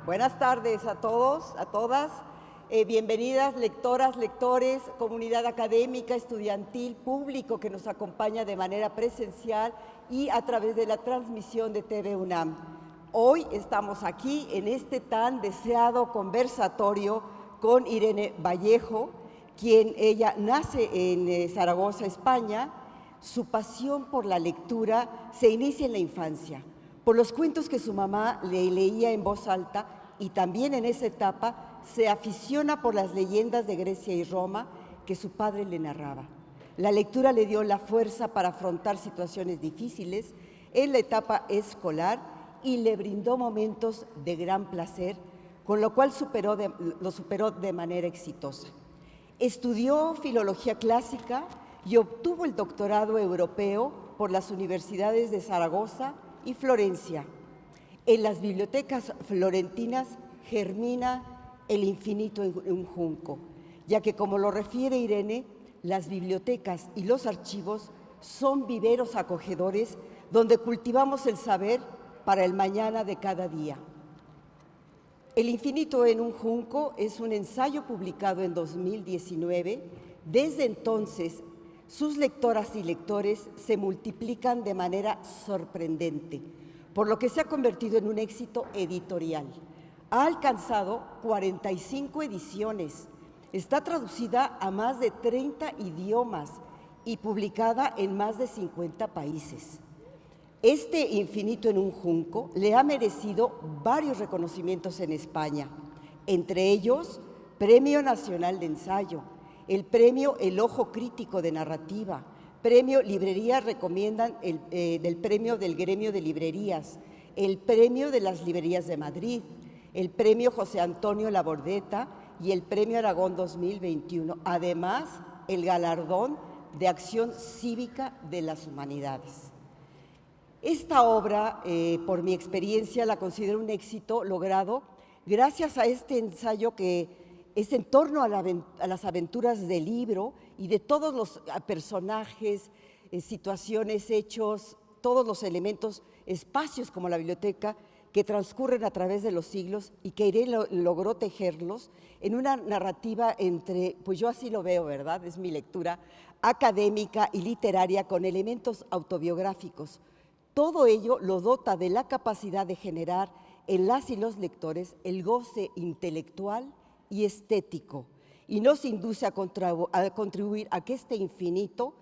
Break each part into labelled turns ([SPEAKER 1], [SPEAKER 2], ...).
[SPEAKER 1] Buenas tardes a todos, a todas. Bienvenidas lectoras, lectores, comunidad académica, estudiantil, público que nos acompaña de manera presencial y a través de la transmisión de TV UNAM. Hoy estamos aquí en este tan deseado conversatorio con Irene Vallejo, quien ella nace en Zaragoza, España. Su pasión por la lectura se inicia en la infancia, por los cuentos que su mamá le leía en voz alta, y también en esa etapa se aficiona por las leyendas de Grecia y Roma que su padre le narraba. La lectura le dio la fuerza para afrontar situaciones difíciles en la etapa escolar y le brindó momentos de gran placer, con lo cual lo superó de manera exitosa. Estudió filología clásica y obtuvo el doctorado europeo por las universidades de Zaragoza y Florencia. En las bibliotecas florentinas germina el infinito en un junco, ya que, como lo refiere Irene, las bibliotecas y los archivos son viveros acogedores donde cultivamos el saber para el mañana de cada día. El infinito en un junco es un ensayo publicado en 2019. Desde entonces, sus lectoras y lectores se multiplican de manera sorprendente, por lo que se ha convertido en un éxito editorial. Ha alcanzado 45 ediciones, está traducida a más de 30 idiomas y publicada en más de 50 países. Este infinito en un junco le ha merecido varios reconocimientos en España, entre ellos Premio Nacional de Ensayo, el Premio El Ojo Crítico de Narrativa, Premio Librerías Recomiendan del Premio del Gremio de Librerías, el Premio de las Librerías de Madrid, el Premio José Antonio Labordeta y el Premio Aragón 2021, además el Galardón de Acción Cívica de las Humanidades. Esta obra, por mi experiencia, la considero un éxito logrado gracias a este ensayo que es en torno a las aventuras del libro y de todos los personajes, situaciones, hechos, todos los elementos, espacios como la biblioteca que transcurren a través de los siglos y que Irene logró tejerlos en una narrativa entre, pues yo así lo veo, ¿verdad? Es mi lectura académica y literaria con elementos autobiográficos. Todo ello lo dota de la capacidad de generar en las y los lectores el goce intelectual y estético, y nos induce a contribuir a que este infinito,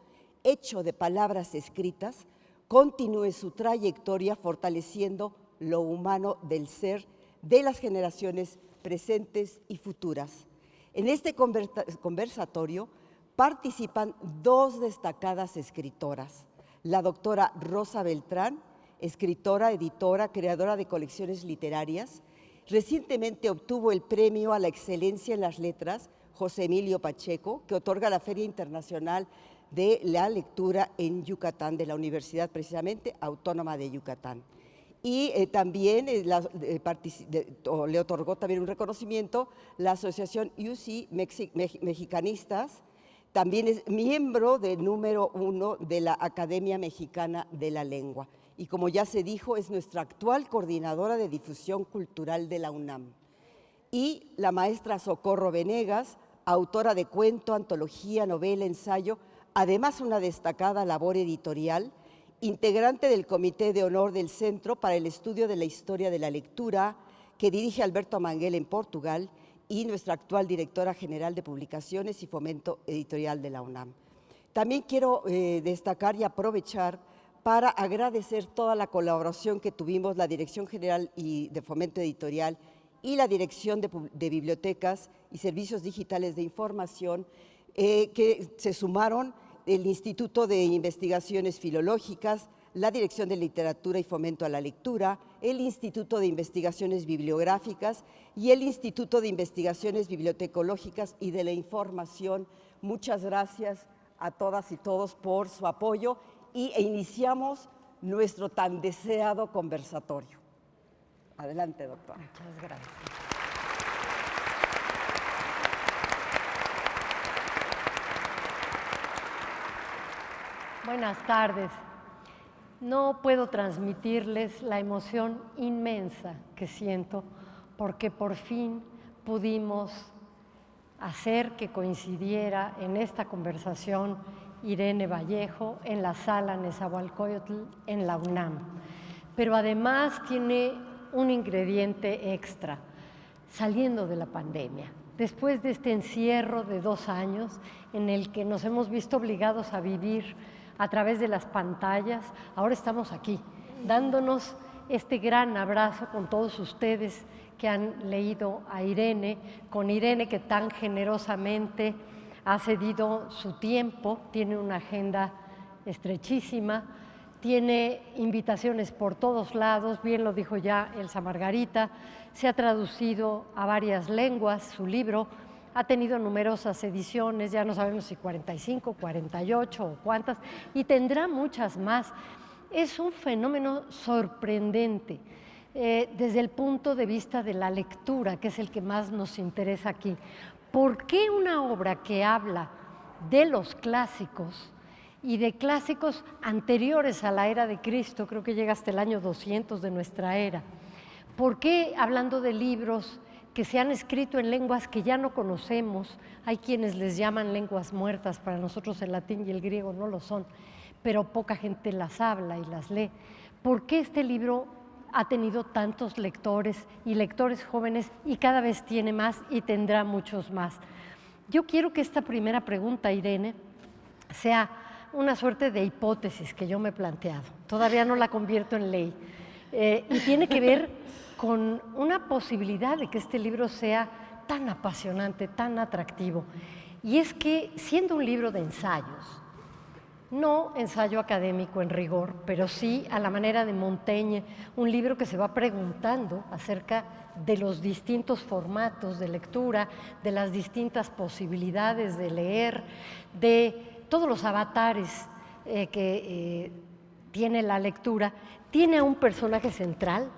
[SPEAKER 1] hecho de palabras escritas, continúe su trayectoria fortaleciendo lo humano del ser de las generaciones presentes y futuras. En este conversatorio participan dos destacadas escritoras: la doctora Rosa Beltrán, escritora, editora, creadora de colecciones literarias. Recientemente obtuvo el Premio a la Excelencia en las Letras José Emilio Pacheco, que otorga la Feria Internacional de la Lectura en Yucatán, de la Universidad precisamente Autónoma de Yucatán. Y también le otorgó también un reconocimiento la Asociación UC Mexicanistas. También es miembro del número 1 de la Academia Mexicana de la Lengua. Y como ya se dijo, es nuestra actual coordinadora de difusión cultural de la UNAM. Y la maestra Socorro Venegas, autora de cuento, antología, novela, ensayo, además una destacada labor editorial, integrante del Comité de Honor del Centro para el Estudio de la Historia de la Lectura, que dirige Alberto Manguel en Portugal, y nuestra actual directora general de Publicaciones y Fomento Editorial de la UNAM. También quiero destacar y aprovechar para agradecer toda la colaboración que tuvimos la Dirección General de Fomento Editorial y la Dirección de Bibliotecas y Servicios Digitales de Información, que se sumaron el Instituto de Investigaciones Filológicas, la Dirección de Literatura y Fomento a la Lectura, el Instituto de Investigaciones Bibliográficas y el Instituto de Investigaciones Bibliotecológicas y de la Información. Muchas gracias a todas y todos por su apoyo e iniciamos nuestro tan deseado conversatorio. Adelante, doctora.
[SPEAKER 2] Muchas gracias. Buenas tardes. No puedo transmitirles la emoción inmensa que siento porque por fin pudimos hacer que coincidiera en esta conversación Irene Vallejo en la sala Nezahualcóyotl en la UNAM. Pero además tiene un ingrediente extra, saliendo de la pandemia. Después de este encierro de 2 años en el que nos hemos visto obligados a vivir a través de las pantallas, ahora estamos aquí, dándonos este gran abrazo con todos ustedes que han leído a Irene, con Irene que tan generosamente ha cedido su tiempo, tiene una agenda estrechísima, tiene invitaciones por todos lados, bien lo dijo ya Elsa Margarita, se ha traducido a varias lenguas su libro, ha tenido numerosas ediciones, ya no sabemos si 45, 48 o cuántas, y tendrá muchas más. Es un fenómeno sorprendente desde el punto de vista de la lectura, que es el que más nos interesa aquí. ¿Por qué una obra que habla de los clásicos y de clásicos anteriores a la era de Cristo, creo que llega hasta el año 200 de nuestra era? ¿Por qué hablando de libros que se han escrito en lenguas que ya no conocemos? Hay quienes les llaman lenguas muertas, para nosotros el latín y el griego no lo son, pero poca gente las habla y las lee. ¿Por qué este libro ha tenido tantos lectores y lectores jóvenes y cada vez tiene más y tendrá muchos más? Yo quiero que esta primera pregunta, Irene, sea una suerte de hipótesis que yo me he planteado. Todavía no la convierto en ley. Y tiene que ver con una posibilidad de que este libro sea tan apasionante, tan atractivo. Y es que, siendo un libro de ensayos, no ensayo académico en rigor, pero sí a la manera de Montaigne, un libro que se va preguntando acerca de los distintos formatos de lectura, de las distintas posibilidades de leer, de todos los avatares que tiene la lectura. Tiene a un personaje central,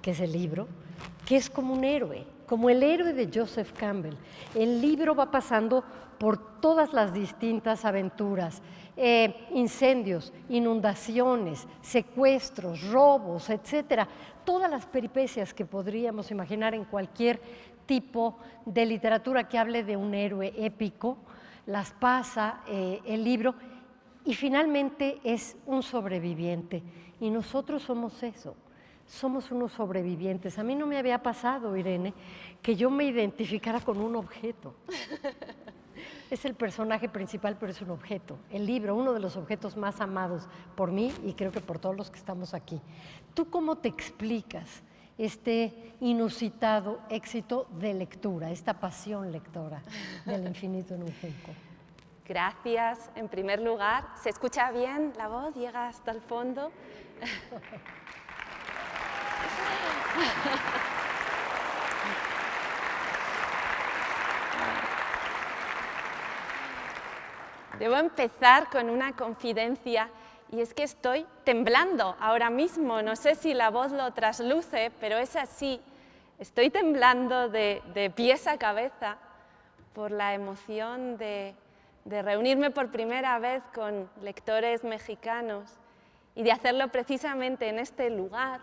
[SPEAKER 2] que es el libro, que es como un héroe, como el héroe de Joseph Campbell. El libro va pasando por todas las distintas aventuras, incendios, inundaciones, secuestros, robos, etcétera, todas las peripecias que podríamos imaginar en cualquier tipo de literatura que hable de un héroe épico, las pasa el libro, y finalmente es un sobreviviente, y nosotros somos eso. Somos unos sobrevivientes. A mí no me había pasado, Irene, que yo me identificara con un objeto. Es el personaje principal, pero es un objeto. El libro, uno de los objetos más amados por mí y creo que por todos los que estamos aquí. ¿Tú cómo te explicas este inusitado éxito de lectura, esta pasión lectora del infinito en un junco?
[SPEAKER 3] Gracias, en primer lugar. ¿Se escucha bien la voz? ¿Llega hasta el fondo? Debo empezar con una confidencia, y es que estoy temblando ahora mismo. No sé si la voz lo trasluce, pero es así. Estoy temblando de pies a cabeza por la emoción de reunirme por primera vez con lectores mexicanos y de hacerlo precisamente en este lugar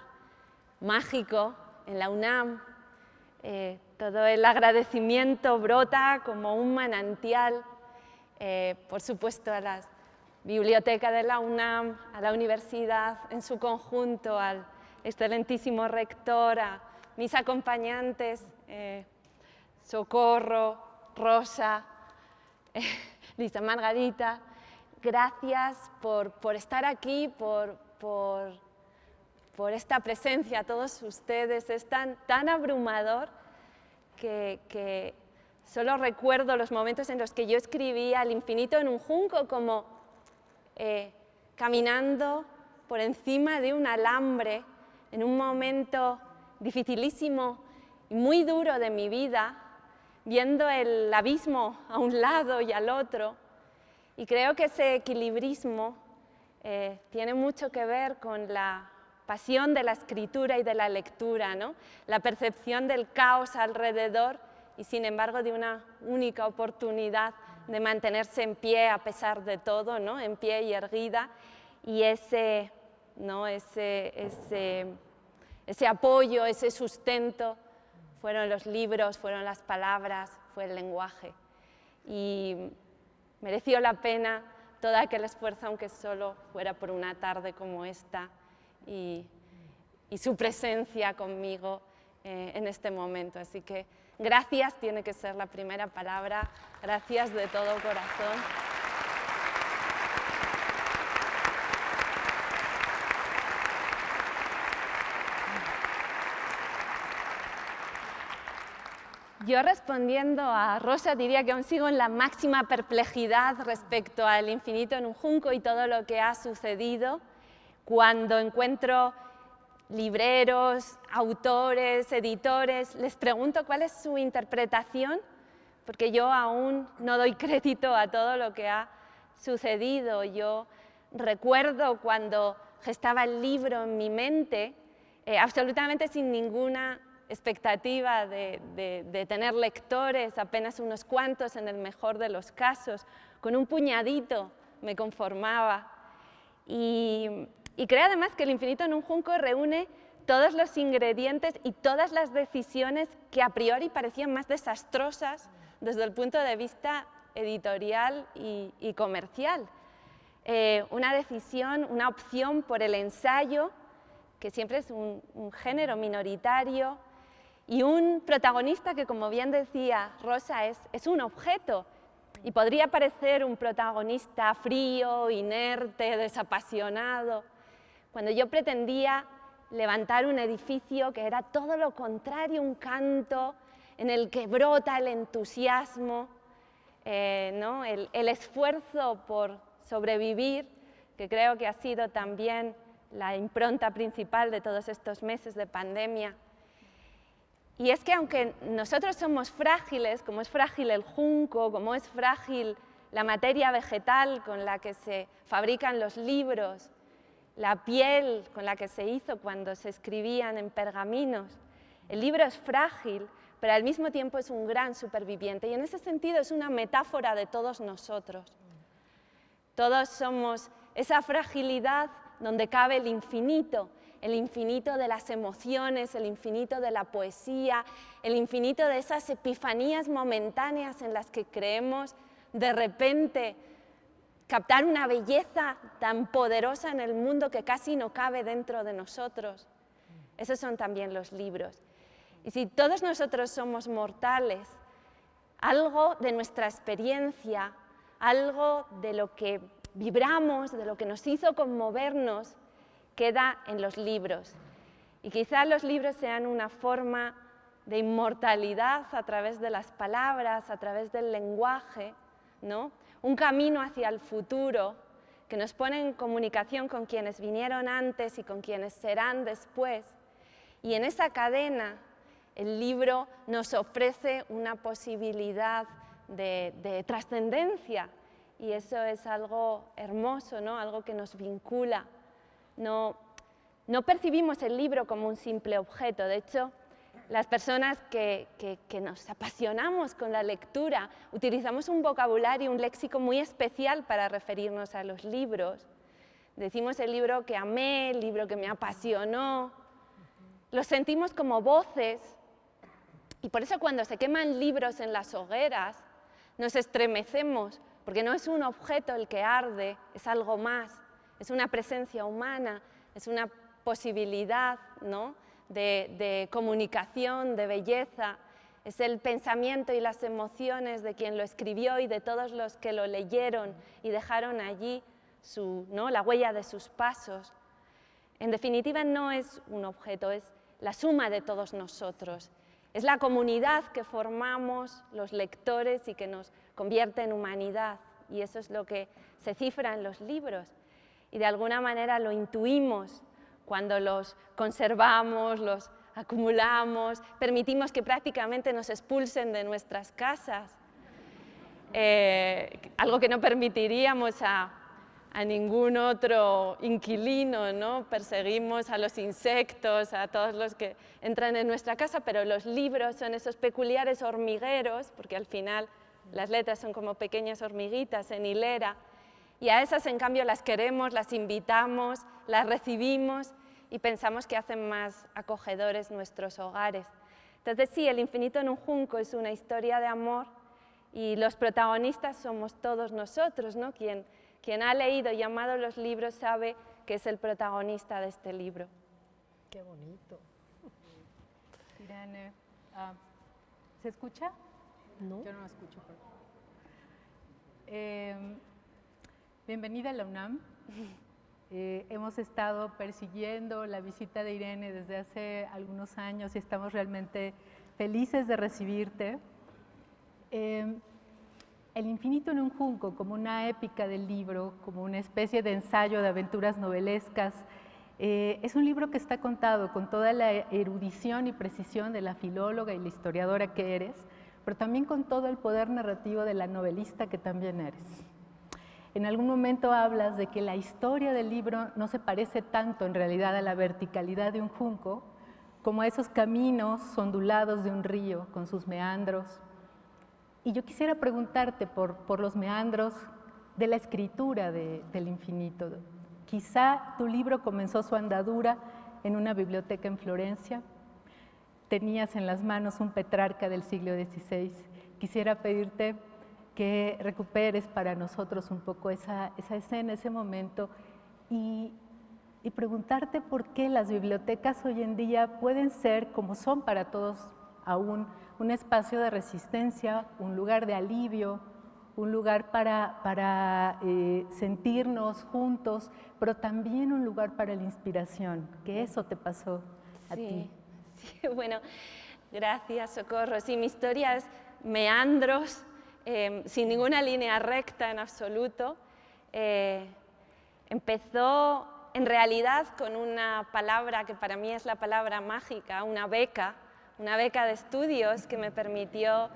[SPEAKER 3] mágico, en la UNAM. Todo el agradecimiento brota como un manantial, por supuesto, a la biblioteca de la UNAM, a la universidad en su conjunto, al excelentísimo rector, a mis acompañantes, Socorro, Rosa, Lisa Margarita. Gracias por estar aquí, por esta presencia a todos ustedes. Es tan abrumador que solo recuerdo los momentos en los que yo escribía al infinito en un junco, como caminando por encima de un alambre en un momento dificilísimo y muy duro de mi vida, viendo el abismo a un lado y al otro. Y creo que ese equilibrismo tiene mucho que ver con la pasión de la escritura y de la lectura, ¿no? La percepción del caos alrededor y, sin embargo, de una única oportunidad de mantenerse en pie a pesar de todo, ¿no? En pie y erguida, y ese apoyo, ese sustento fueron los libros, fueron las palabras, fue el lenguaje. Y mereció la pena todo aquel esfuerzo, aunque solo fuera por una tarde como esta, y su presencia conmigo en este momento. Así que gracias tiene que ser la primera palabra, gracias de todo corazón. Yo respondiendo a Rosa diría que aún sigo en la máxima perplejidad respecto al infinito en un junco y todo lo que ha sucedido cuando encuentro libreros, autores, editores, les pregunto cuál es su interpretación, porque yo aún no doy crédito a todo lo que ha sucedido. Yo recuerdo cuando gestaba el libro en mi mente, absolutamente sin ninguna expectativa de tener lectores, apenas unos cuantos en el mejor de los casos, con un puñadito me conformaba. Y creo además que el infinito en un junco reúne todos los ingredientes y todas las decisiones que a priori parecían más desastrosas desde el punto de vista editorial y comercial. Una decisión, una opción por el ensayo, que siempre es un género minoritario, y un protagonista que, como bien decía Rosa, es un objeto, y podría parecer un protagonista frío, inerte, desapasionado, cuando yo pretendía levantar un edificio que era todo lo contrario, un canto en el que brota el entusiasmo, ¿no? el esfuerzo por sobrevivir, que creo que ha sido también la impronta principal de todos estos meses de pandemia. Y es que aunque nosotros somos frágiles, como es frágil el junco, como es frágil la materia vegetal con la que se fabrican los libros, la piel con la que se hizo cuando se escribían en pergaminos, el libro es frágil, pero al mismo tiempo es un gran superviviente. Y en ese sentido es una metáfora de todos nosotros. Todos somos esa fragilidad donde cabe el infinito de las emociones, el infinito de la poesía, el infinito de esas epifanías momentáneas en las que creemos de repente captar una belleza tan poderosa en el mundo que casi no cabe dentro de nosotros. Esos son también los libros. Y si todos nosotros somos mortales, algo de nuestra experiencia, algo de lo que vibramos, de lo que nos hizo conmovernos, queda en los libros. Y quizás los libros sean una forma de inmortalidad a través de las palabras, a través del lenguaje, ¿no? Un camino hacia el futuro que nos pone en comunicación con quienes vinieron antes y con quienes serán después. Y en esa cadena el libro nos ofrece una posibilidad de trascendencia, y eso es algo hermoso, ¿no? Algo que nos vincula. No percibimos el libro como un simple objeto. De hecho, las personas que nos apasionamos con la lectura utilizamos un vocabulario, un léxico muy especial para referirnos a los libros. Decimos el libro que amé, el libro que me apasionó. Los sentimos como voces, y por eso cuando se queman libros en las hogueras nos estremecemos, porque no es un objeto el que arde, es algo más, es una presencia humana, es una posibilidad, ¿no?, de comunicación, de belleza, es el pensamiento y las emociones de quien lo escribió y de todos los que lo leyeron y dejaron allí la huella de sus pasos. En definitiva, no es un objeto, es la suma de todos nosotros, es la comunidad que formamos los lectores y que nos convierte en humanidad, y eso es lo que se cifra en los libros, y de alguna manera lo intuimos cuando los conservamos, los acumulamos, permitimos que prácticamente nos expulsen de nuestras casas, algo que no permitiríamos a ningún otro inquilino, ¿no? Perseguimos a los insectos, a todos los que entran en nuestra casa, pero los libros son esos peculiares hormigueros, porque al final las letras son como pequeñas hormiguitas en hilera, y a esas en cambio las queremos, las invitamos, las recibimos y pensamos que hacen más acogedores nuestros hogares. Entonces sí, El infinito en un junco es una historia de amor y los protagonistas somos todos nosotros, ¿no? Quien ha leído y amado los libros sabe que es el protagonista de este libro.
[SPEAKER 2] Qué bonito.
[SPEAKER 4] Irene, ¿se escucha?
[SPEAKER 2] ¿No?
[SPEAKER 4] Yo no lo escucho. Bienvenida a la UNAM. Hemos estado persiguiendo la visita de Irene desde hace algunos años y estamos realmente felices de recibirte. El infinito en un junco, como una épica del libro, como una especie de ensayo de aventuras novelescas, es un libro que está contado con toda la erudición y precisión de la filóloga y la historiadora que eres, pero también con todo el poder narrativo de la novelista que también eres. En algún momento hablas de que la historia del libro no se parece tanto en realidad a la verticalidad de un junco como a esos caminos ondulados de un río con sus meandros. Y yo quisiera preguntarte por los meandros de la escritura del infinito. Quizá tu libro comenzó su andadura en una biblioteca en Florencia. Tenías en las manos un Petrarca del siglo XVI. Quisiera pedirte que recuperes para nosotros un poco esa escena, ese momento, y preguntarte por qué las bibliotecas hoy en día pueden ser, como son para todos aún, un espacio de resistencia, un lugar de alivio, un lugar para sentirnos juntos, pero también un lugar para la inspiración, que eso te pasó a ti.
[SPEAKER 3] Sí, bueno, gracias, Socorro. Sí, mi historia es meandros, sin ninguna línea recta en absoluto. Empezó en realidad con una palabra que para mí es la palabra mágica, una beca de estudios que me permitió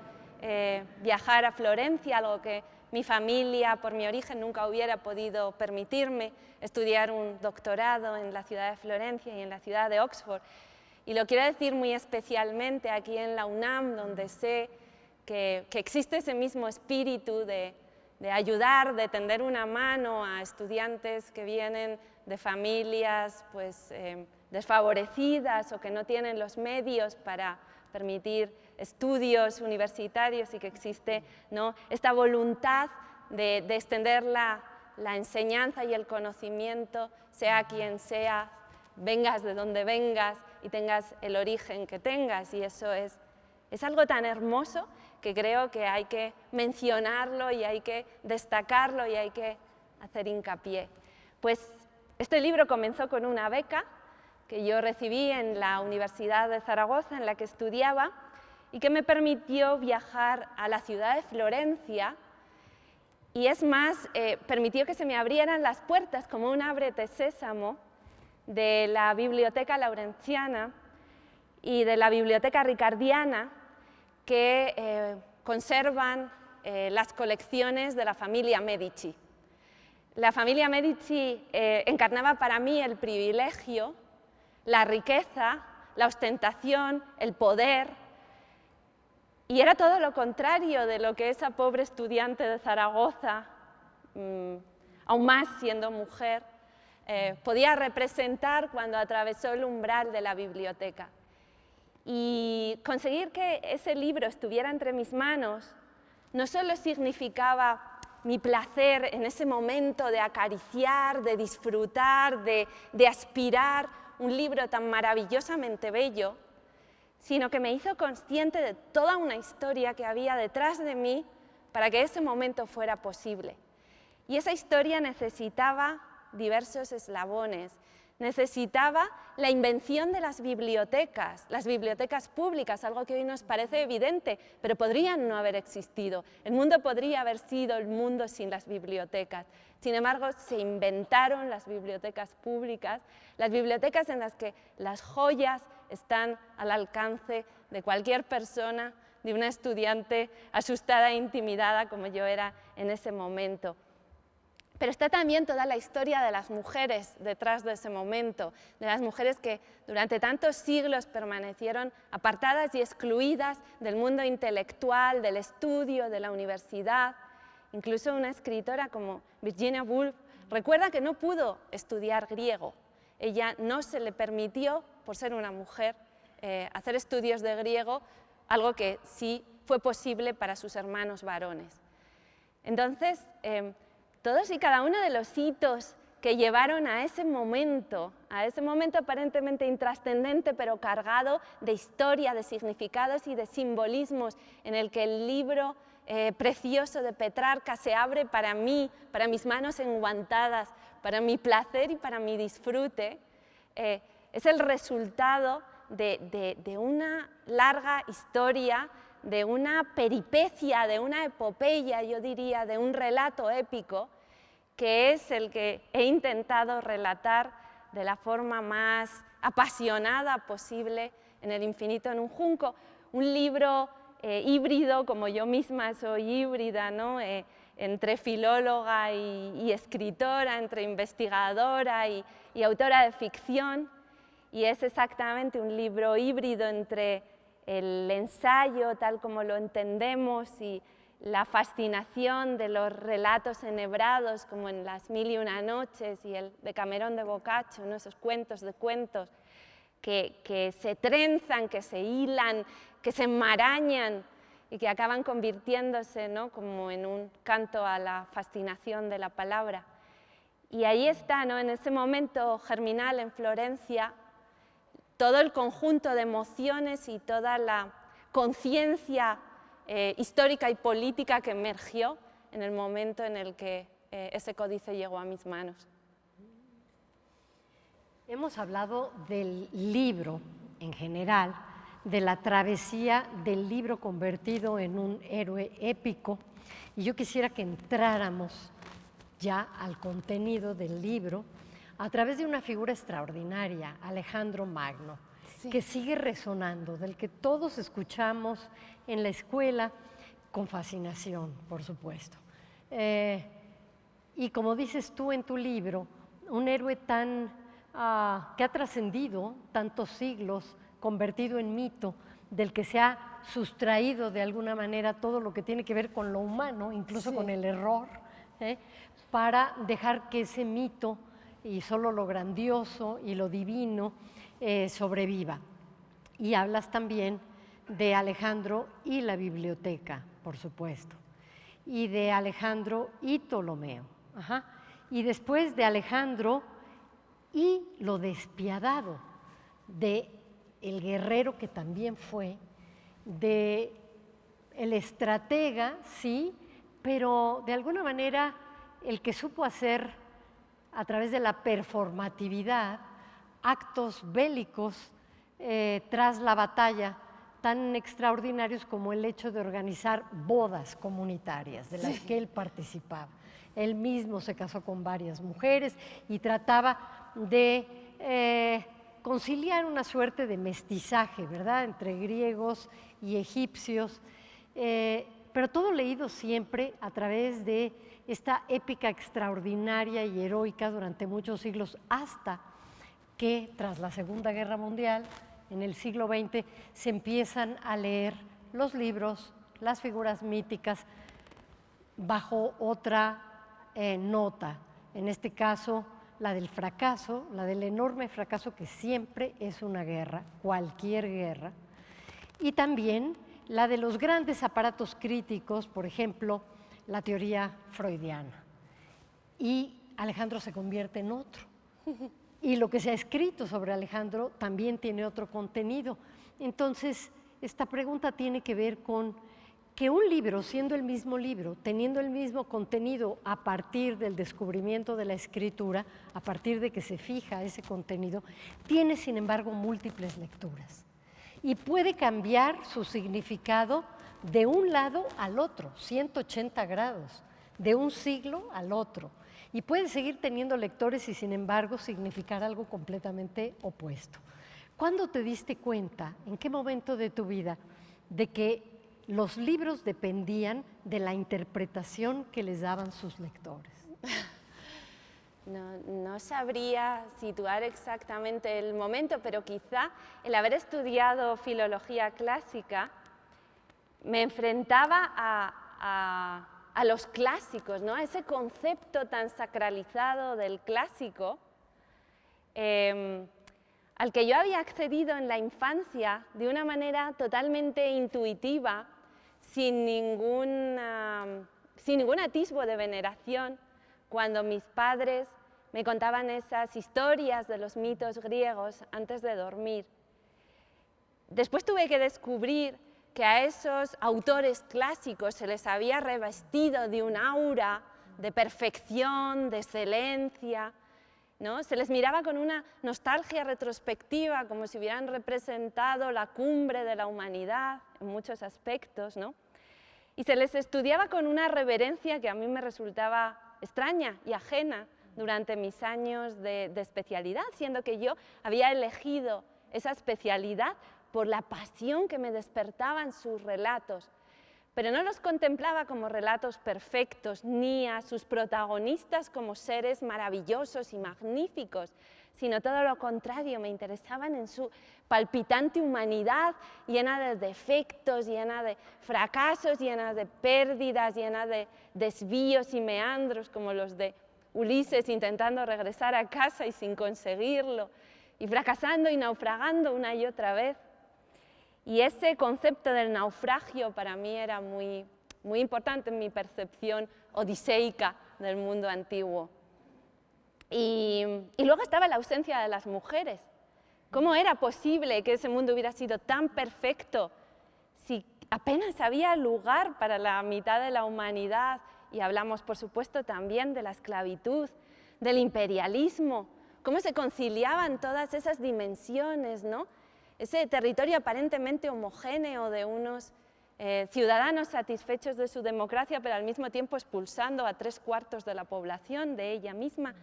[SPEAKER 3] viajar a Florencia, algo que mi familia, por mi origen, nunca hubiera podido permitirme, estudiar un doctorado en la ciudad de Florencia y en la ciudad de Oxford. Y lo quiero decir muy especialmente aquí en la UNAM, donde sé que existe ese mismo espíritu de ayudar, de tender una mano a estudiantes que vienen de familias pues, desfavorecidas o que no tienen los medios para permitir estudios universitarios y que existe, ¿no?, esta voluntad de extender la enseñanza y el conocimiento, sea quien sea, vengas de donde vengas y tengas el origen que tengas, y eso es algo tan hermoso que creo que hay que mencionarlo y hay que destacarlo y hay que hacer hincapié. Pues este libro comenzó con una beca que yo recibí en la Universidad de Zaragoza, en la que estudiaba, y que me permitió viajar a la ciudad de Florencia, y es más, permitió que se me abrieran las puertas como un ábrete sésamo de la Biblioteca Laurenciana y de la Biblioteca Ricardiana, que conservan las colecciones de la familia Medici. La familia Medici encarnaba para mí el privilegio, la riqueza, la ostentación, el poder, y era todo lo contrario de lo que esa pobre estudiante de Zaragoza, aún más siendo mujer, podía representar cuando atravesó el umbral de la biblioteca. Y conseguir que ese libro estuviera entre mis manos no solo significaba mi placer en ese momento de acariciar, de disfrutar, de aspirar un libro tan maravillosamente bello, sino que me hizo consciente de toda una historia que había detrás de mí para que ese momento fuera posible. Y esa historia necesitaba diversos eslabones. Necesitaba la invención de las bibliotecas públicas, algo que hoy nos parece evidente, pero podrían no haber existido. El mundo podría haber sido el mundo sin las bibliotecas. Sin embargo, se inventaron las bibliotecas públicas, las bibliotecas en las que las joyas están al alcance de cualquier persona, de una estudiante asustada e intimidada como yo era en ese momento. Pero está también toda la historia de las mujeres detrás de ese momento, de las mujeres que durante tantos siglos permanecieron apartadas y excluidas del mundo intelectual, del estudio, de la universidad. Incluso una escritora como Virginia Woolf recuerda que no pudo estudiar griego. Ella no se le permitió, por ser una mujer, hacer estudios de griego, algo que sí fue posible para sus hermanos varones. Entonces, todos y cada uno de los hitos que llevaron a ese momento aparentemente intrascendente, pero cargado de historia, de significados y de simbolismos, en el que el libro precioso de Petrarca se abre para mí, para mis manos enguantadas, para mi placer y para mi disfrute, es el resultado de una larga historia, de una peripecia, de una epopeya, yo diría, de un relato épico, que es el que he intentado relatar de la forma más apasionada posible en El infinito en un junco. Un libro híbrido, como yo misma soy híbrida, ¿no? Entre filóloga y escritora, entre investigadora y autora de ficción, y es exactamente un libro híbrido entre el ensayo tal como lo entendemos y la fascinación de los relatos enhebrados, como en Las mil y una noches y el Decamerón de Boccaccio, ¿no? Esos cuentos de cuentos que se trenzan, que se hilan, que se enmarañan y que acaban convirtiéndose, ¿no? Como en un canto a la fascinación de la palabra. Y ahí está, ¿no? En ese momento germinal en Florencia, todo el conjunto de emociones y toda la conciencia histórica y política que emergió en el momento en el que ese códice llegó a mis manos.
[SPEAKER 2] Hemos hablado del libro en general, de la travesía del libro convertido en un héroe épico, y yo quisiera que entráramos ya al contenido del libro a través de una figura extraordinaria, Alejandro Magno, sí, que sigue resonando, del que todos escuchamos en la escuela con fascinación, por supuesto. Y como dices tú en tu libro, un héroe tan que ha trascendido tantos siglos, convertido en mito, del que se ha sustraído de alguna manera todo lo que tiene que ver con lo humano, incluso sí, con el error, para dejar que ese mito y solo lo grandioso y lo divino sobreviva. Y hablas también de Alejandro y la biblioteca, por supuesto, y de Alejandro y Ptolomeo. Ajá. Y después de Alejandro y lo despiadado de el guerrero que también fue, de el estratega, sí, pero de alguna manera el que supo hacer a través de la performatividad actos bélicos tras la batalla tan extraordinarios como el hecho de organizar bodas comunitarias de las sí, que él participaba. Él mismo se casó con varias mujeres y trataba de conciliar una suerte de mestizaje, ¿verdad?, entre griegos y egipcios, pero todo leído siempre a través de esta épica extraordinaria y heroica durante muchos siglos, hasta que tras la Segunda Guerra Mundial, en el siglo XX, se empiezan a leer los libros, las figuras míticas, bajo otra nota, en este caso la del fracaso, la del enorme fracaso que siempre es una guerra, cualquier guerra, y también la de los grandes aparatos críticos, por ejemplo, la teoría freudiana. Y Alejandro se convierte en otro. Y lo que se ha escrito sobre Alejandro también tiene otro contenido. Entonces, esta pregunta tiene que ver con que un libro, siendo el mismo libro, teniendo el mismo contenido a partir del descubrimiento de la escritura, a partir de que se fija ese contenido, tiene, sin embargo, múltiples lecturas. Y puede cambiar su significado de un lado al otro, 180 grados, de un siglo al otro. Y puede seguir teniendo lectores y, sin embargo, significar algo completamente opuesto. ¿Cuándo te diste cuenta, en qué momento de tu vida, de que los libros dependían de la interpretación que les daban sus lectores?
[SPEAKER 3] No sabría situar exactamente el momento, pero quizá el haber estudiado filología clásica me enfrentaba a los clásicos, ¿no? A ese concepto tan sacralizado del clásico, al que yo había accedido en la infancia de una manera totalmente intuitiva, sin ningún atisbo de veneración, cuando mis padres me contaban esas historias de los mitos griegos antes de dormir. Después tuve que descubrir que a esos autores clásicos se les había revestido de un aura de perfección, de excelencia, ¿no? Se les miraba con una nostalgia retrospectiva, como si hubieran representado la cumbre de la humanidad en muchos aspectos, ¿no? Y se les estudiaba con una reverencia que a mí me resultaba extraña y ajena durante mis años de especialidad, siendo que yo había elegido esa especialidad por la pasión que me despertaban sus relatos. Pero no los contemplaba como relatos perfectos, ni a sus protagonistas como seres maravillosos y magníficos, sino todo lo contrario, me interesaban en su palpitante humanidad, llena de defectos, llena de fracasos, llena de pérdidas, llena de desvíos y meandros, como los de Ulises intentando regresar a casa y sin conseguirlo, y fracasando y naufragando una y otra vez. Y ese concepto del naufragio para mí era muy importante en mi percepción odiseica del mundo antiguo. Y luego estaba la ausencia de las mujeres. ¿Cómo era posible que ese mundo hubiera sido tan perfecto si apenas había lugar para la mitad de la humanidad? Y hablamos, por supuesto, también de la esclavitud, del imperialismo. ¿Cómo se conciliaban todas esas dimensiones, ¿no? Ese territorio aparentemente homogéneo de unos ciudadanos satisfechos de su democracia, pero al mismo tiempo expulsando a 3/4 de la población de ella misma.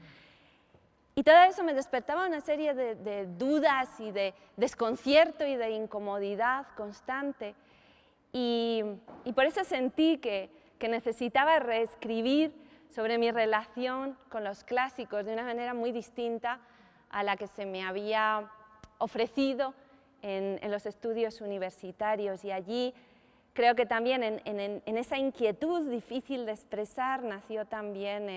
[SPEAKER 3] Y todo eso me despertaba una serie de dudas y de desconcierto y de incomodidad constante. Y por eso sentí que necesitaba reescribir sobre mi relación con los clásicos de una manera muy distinta a la que se me había ofrecido en los estudios universitarios. Y allí creo que también en esa inquietud difícil de expresar nació también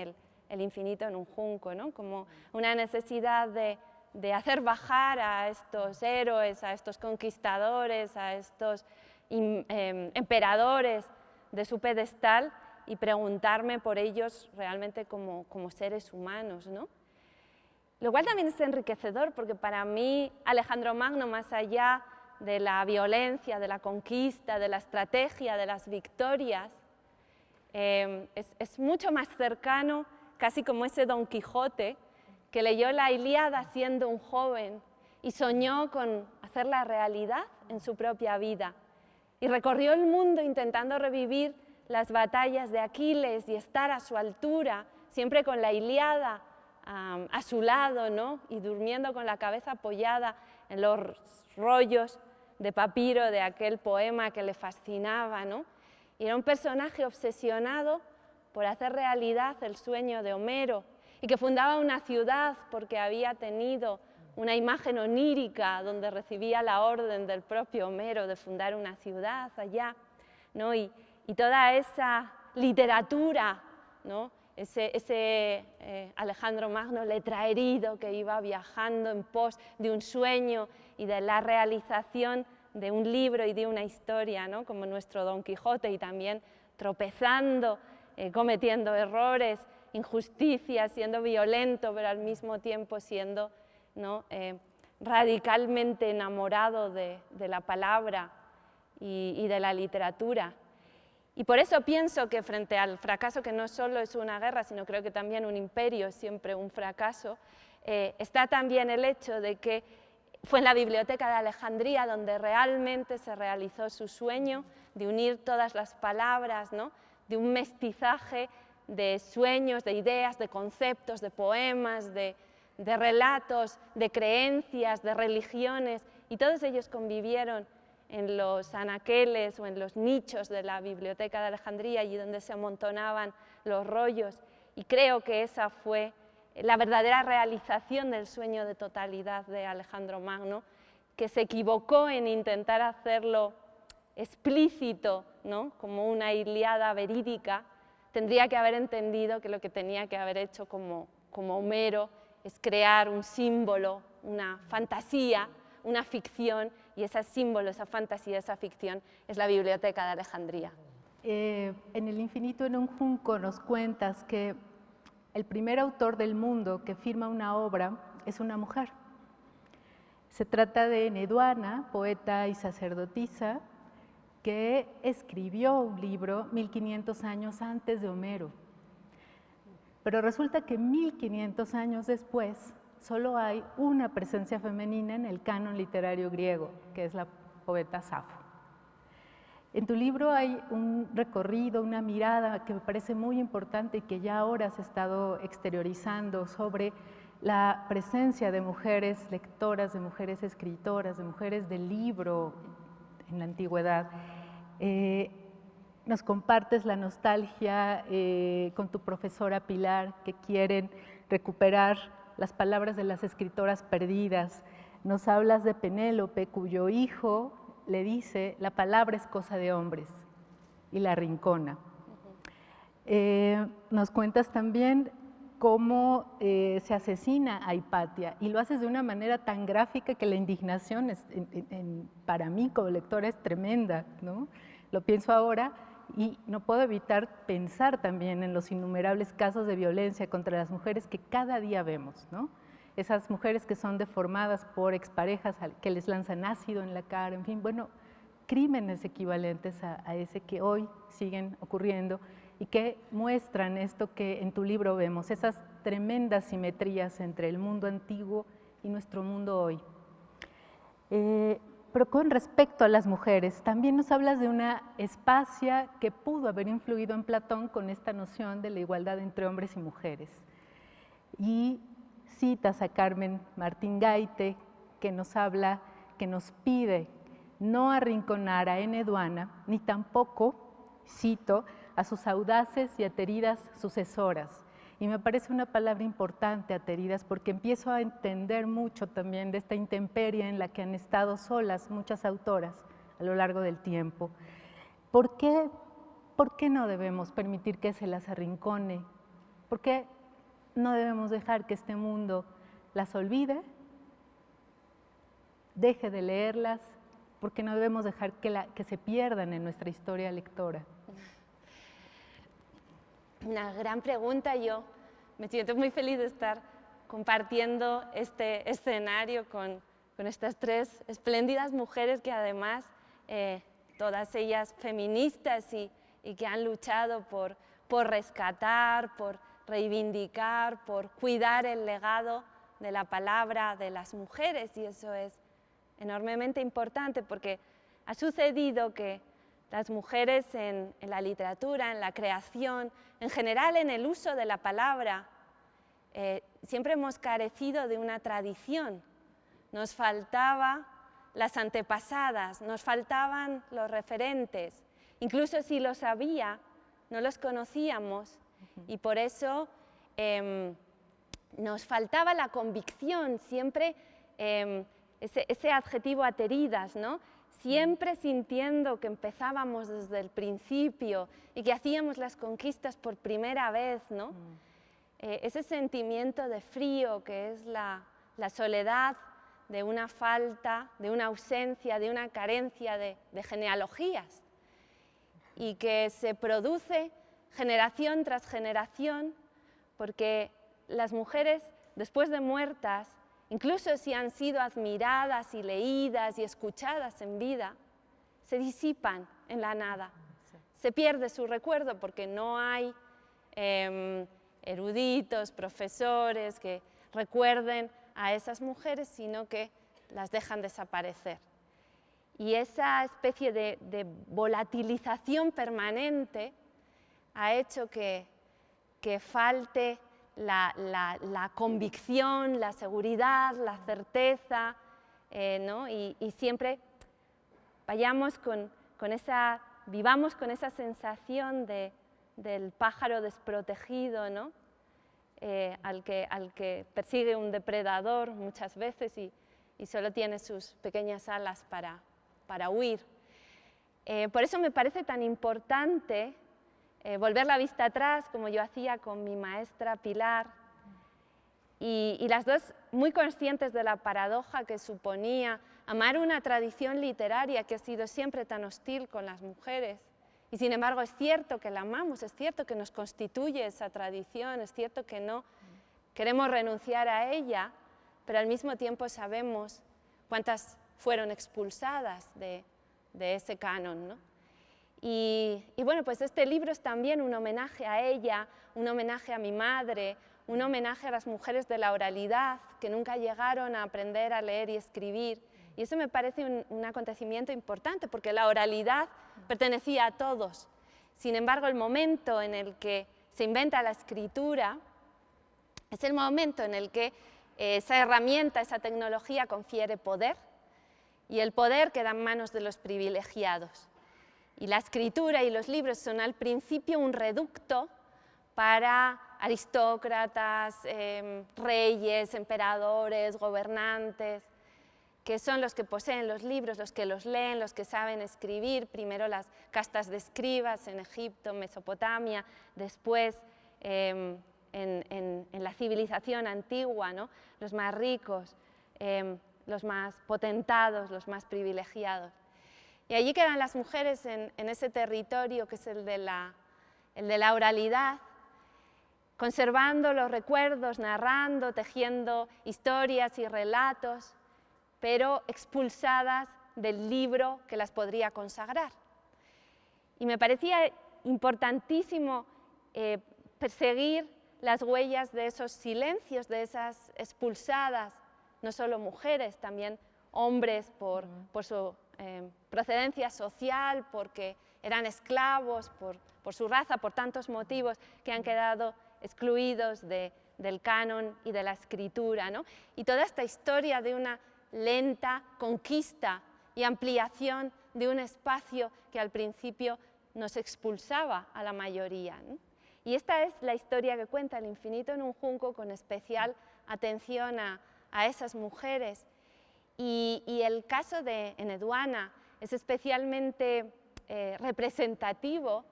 [SPEAKER 3] el infinito en un junco, ¿no? Como una necesidad de hacer bajar a estos héroes, a estos conquistadores, a estos emperadores de su pedestal y preguntarme por ellos realmente como seres humanos, ¿no? Lo cual también es enriquecedor, porque para mí Alejandro Magno, más allá de la violencia, de la conquista, de la estrategia, de las victorias, es mucho más cercano, casi como ese Don Quijote, que leyó la Ilíada siendo un joven y soñó con hacerla realidad en su propia vida. Y recorrió el mundo intentando revivir las batallas de Aquiles y estar a su altura, siempre con la Ilíada a su lado, ¿no? Y durmiendo con la cabeza apoyada en los rollos de papiro de aquel poema que le fascinaba, ¿no? Y era un personaje obsesionado por hacer realidad el sueño de Homero y que fundaba una ciudad porque había tenido una imagen onírica donde recibía la orden del propio Homero de fundar una ciudad allá, ¿no? Y toda esa literatura, ¿no? Ese Alejandro Magno letraherido que iba viajando en pos de un sueño y de la realización de un libro y de una historia, ¿no? Como nuestro Don Quijote, y también tropezando, cometiendo errores, injusticias, siendo violento, pero al mismo tiempo siendo, ¿no? Radicalmente enamorado de la palabra y de la literatura. Y por eso pienso que frente al fracaso, que no solo es una guerra, sino creo que también un imperio es siempre un fracaso, está también el hecho de que fue en la Biblioteca de Alejandría donde realmente se realizó su sueño de unir todas las palabras, ¿no? De un mestizaje de sueños, de ideas, de conceptos, de poemas, de relatos, de creencias, de religiones, y todos ellos convivieron en los anaqueles o en los nichos de la Biblioteca de Alejandría, allí donde se amontonaban los rollos. Y creo que esa fue la verdadera realización del sueño de totalidad de Alejandro Magno, que se equivocó en intentar hacerlo explícito, ¿no? Como una Ilíada verídica. Tendría que haber entendido que lo que tenía que haber hecho como Homero es crear un símbolo, una fantasía, una ficción, y ese símbolo, esa fantasía, esa ficción es la Biblioteca de Alejandría.
[SPEAKER 4] En El infinito en un junco nos cuentas que el primer autor del mundo que firma una obra es una mujer. Se trata de Neduana, poeta y sacerdotisa, que escribió un libro 1500 años antes de Homero. Pero resulta que 1500 años después solo hay una presencia femenina en el canon literario griego, que es la poeta Safo. En tu libro hay un recorrido, una mirada que me parece muy importante y que ya ahora se ha estado exteriorizando sobre la presencia de mujeres lectoras, de mujeres escritoras, de mujeres del libro en la antigüedad. Nos compartes la nostalgia con tu profesora Pilar, que quieren recuperar las palabras de las escritoras perdidas. Nos hablas de Penélope, cuyo hijo le dice: la palabra es cosa de hombres, y la arrincona. Nos cuentas también cómo se asesina a Hipatia, y lo haces de una manera tan gráfica que la indignación para mí como lectora es tremenda, ¿no? Lo pienso ahora y no puedo evitar pensar también en los innumerables casos de violencia contra las mujeres que cada día vemos, ¿no? Esas mujeres que son deformadas por exparejas que les lanzan ácido en la cara, en fin, bueno, crímenes equivalentes a ese que hoy siguen ocurriendo y que muestran esto que en tu libro vemos, esas tremendas simetrías entre el mundo antiguo y nuestro mundo hoy. Pero con respecto a las mujeres, también nos hablas de una Espacia que pudo haber influido en Platón con esta noción de la igualdad entre hombres y mujeres. Y citas a Carmen Martín Gaite, que nos habla, que nos pide no arrinconar a Neduana, ni tampoco, cito, a sus audaces y ateridas sucesoras. Y me parece una palabra importante, ateridas, porque empiezo a entender mucho también de esta intemperie en la que han estado solas muchas autoras a lo largo del tiempo. ¿Por qué no debemos permitir que se las arrincone? ¿Por qué no debemos dejar que este mundo las olvide, deje de leerlas? ¿Por qué no debemos dejar que se pierdan en nuestra historia lectora?
[SPEAKER 3] Una gran pregunta. Yo me siento muy feliz de estar compartiendo este escenario con estas tres espléndidas mujeres que además, todas ellas feministas y que han luchado por rescatar, por reivindicar, por cuidar el legado de la palabra de las mujeres, y eso es enormemente importante porque ha sucedido que las mujeres en la literatura, en la creación, en general en el uso de la palabra, siempre hemos carecido de una tradición. Nos faltaban las antepasadas, nos faltaban los referentes. Incluso si los había, no los conocíamos, y por eso nos faltaba la convicción, siempre ese adjetivo ateridas, ¿no? Siempre sintiendo que empezábamos desde el principio y que hacíamos las conquistas por primera vez, ¿no? Ese sentimiento de frío que es la soledad de una falta, de una ausencia, de una carencia de genealogías, y que se produce generación tras generación porque las mujeres, después de muertas, incluso si han sido admiradas y leídas y escuchadas en vida, se disipan en la nada. Se pierde su recuerdo porque no hay eruditos, profesores que recuerden a esas mujeres, sino que las dejan desaparecer. Y esa especie de volatilización permanente ha hecho que falte la convicción, la seguridad, la certeza, ¿no? Y siempre vivamos con esa sensación del pájaro desprotegido, ¿no? Al que persigue un depredador muchas veces y solo tiene sus pequeñas alas para huir. Por eso me parece tan importante volver la vista atrás, como yo hacía con mi maestra Pilar, y las dos muy conscientes de la paradoja que suponía amar una tradición literaria que ha sido siempre tan hostil con las mujeres. Y sin embargo es cierto que la amamos, es cierto que nos constituye esa tradición, es cierto que no queremos renunciar a ella, pero al mismo tiempo sabemos cuántas fueron expulsadas de ese canon, ¿no? Y bueno, pues este libro es también un homenaje a ella, un homenaje a mi madre, un homenaje a las mujeres de la oralidad que nunca llegaron a aprender a leer y escribir. Y eso me parece un acontecimiento importante, porque la oralidad pertenecía a todos. Sin embargo, el momento en el que se inventa la escritura es el momento en el que esa herramienta, esa tecnología confiere poder, y el poder queda en manos de los privilegiados. Y la escritura y los libros son al principio un reducto para aristócratas, reyes, emperadores, gobernantes, que son los que poseen los libros, los que los leen, los que saben escribir, primero las castas de escribas en Egipto, Mesopotamia, después en la civilización antigua, ¿no? Los más ricos, los más potentados, los más privilegiados. Y allí quedan las mujeres en ese territorio que es el de la oralidad, conservando los recuerdos, narrando, tejiendo historias y relatos, pero expulsadas del libro que las podría consagrar. Y me parecía importantísimo perseguir las huellas de esos silencios, de esas expulsadas, no solo mujeres, también hombres por su procedencia social, porque eran esclavos, por su raza, por tantos motivos que han quedado excluidos del canon y de la escritura, ¿no? Y toda esta historia de una lenta conquista y ampliación de un espacio que al principio nos expulsaba a la mayoría, ¿no? Y esta es la historia que cuenta El infinito en un junco, con especial atención a esas mujeres. Y el caso de Eneduana es especialmente representativo,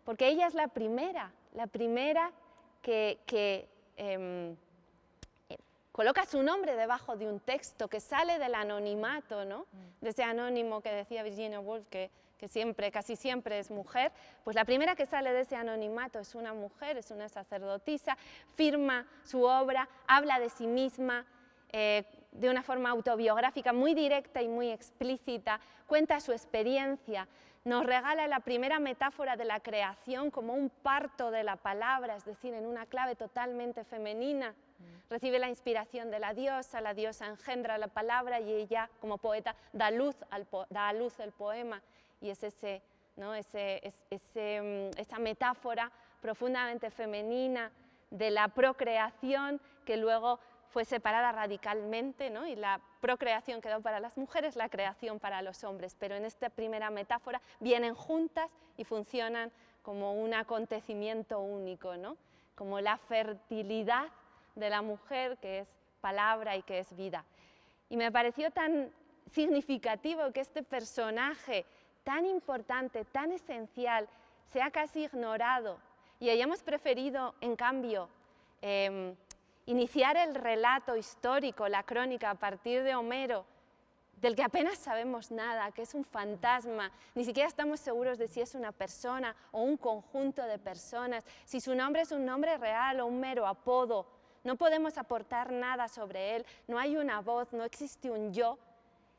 [SPEAKER 3] porque ella es la primera que coloca su nombre debajo de un texto, que sale del anonimato, ¿no? De ese anónimo que decía Virginia Woolf, que casi siempre es mujer. Pues la primera que sale de ese anonimato es una mujer, es una sacerdotisa, firma su obra, habla de sí misma de una forma autobiográfica muy directa y muy explícita, cuenta su experiencia, nos regala la primera metáfora de la creación como un parto de la palabra, es decir, en una clave totalmente femenina. Recibe la inspiración de la diosa engendra la palabra y ella, como poeta, da a luz el poema. Y es esa metáfora profundamente femenina de la procreación que luego fue separada radicalmente, ¿no? Y la procreación quedó para las mujeres, la creación para los hombres, pero en esta primera metáfora vienen juntas y funcionan como un acontecimiento único, ¿no? Como la fertilidad de la mujer, que es palabra y que es vida. Y me pareció tan significativo que este personaje tan importante, tan esencial, sea casi ignorado y hayamos preferido, en cambio, iniciar el relato histórico, la crónica, a partir de Homero, del que apenas sabemos nada, que es un fantasma, ni siquiera estamos seguros de si es una persona o un conjunto de personas, si su nombre es un nombre real o un mero apodo. No podemos aportar nada sobre él, no hay una voz, no existe un yo,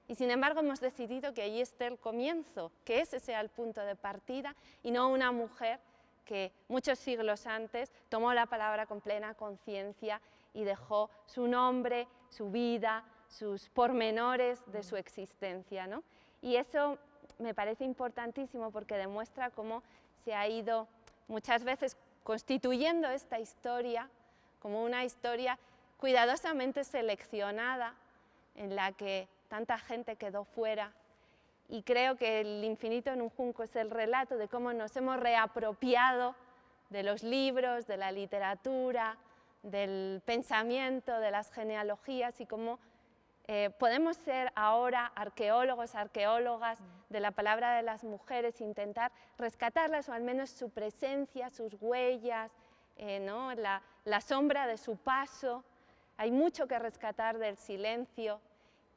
[SPEAKER 3] y sin embargo hemos decidido que allí esté el comienzo, que ese sea el punto de partida, y no una mujer que muchos siglos antes tomó la palabra con plena conciencia y dejó su nombre, su vida, sus pormenores de su existencia, ¿no? Y eso me parece importantísimo porque demuestra cómo se ha ido muchas veces constituyendo esta historia como una historia cuidadosamente seleccionada en la que tanta gente quedó fuera. Y creo que El infinito en un junco es el relato de cómo nos hemos reapropiado de los libros, de la literatura, del pensamiento, de las genealogías, y cómo podemos ser ahora arqueólogos, arqueólogas de la palabra de las mujeres, intentar rescatarlas, o al menos su presencia, sus huellas, ¿no? la sombra de su paso, hay mucho que rescatar del silencio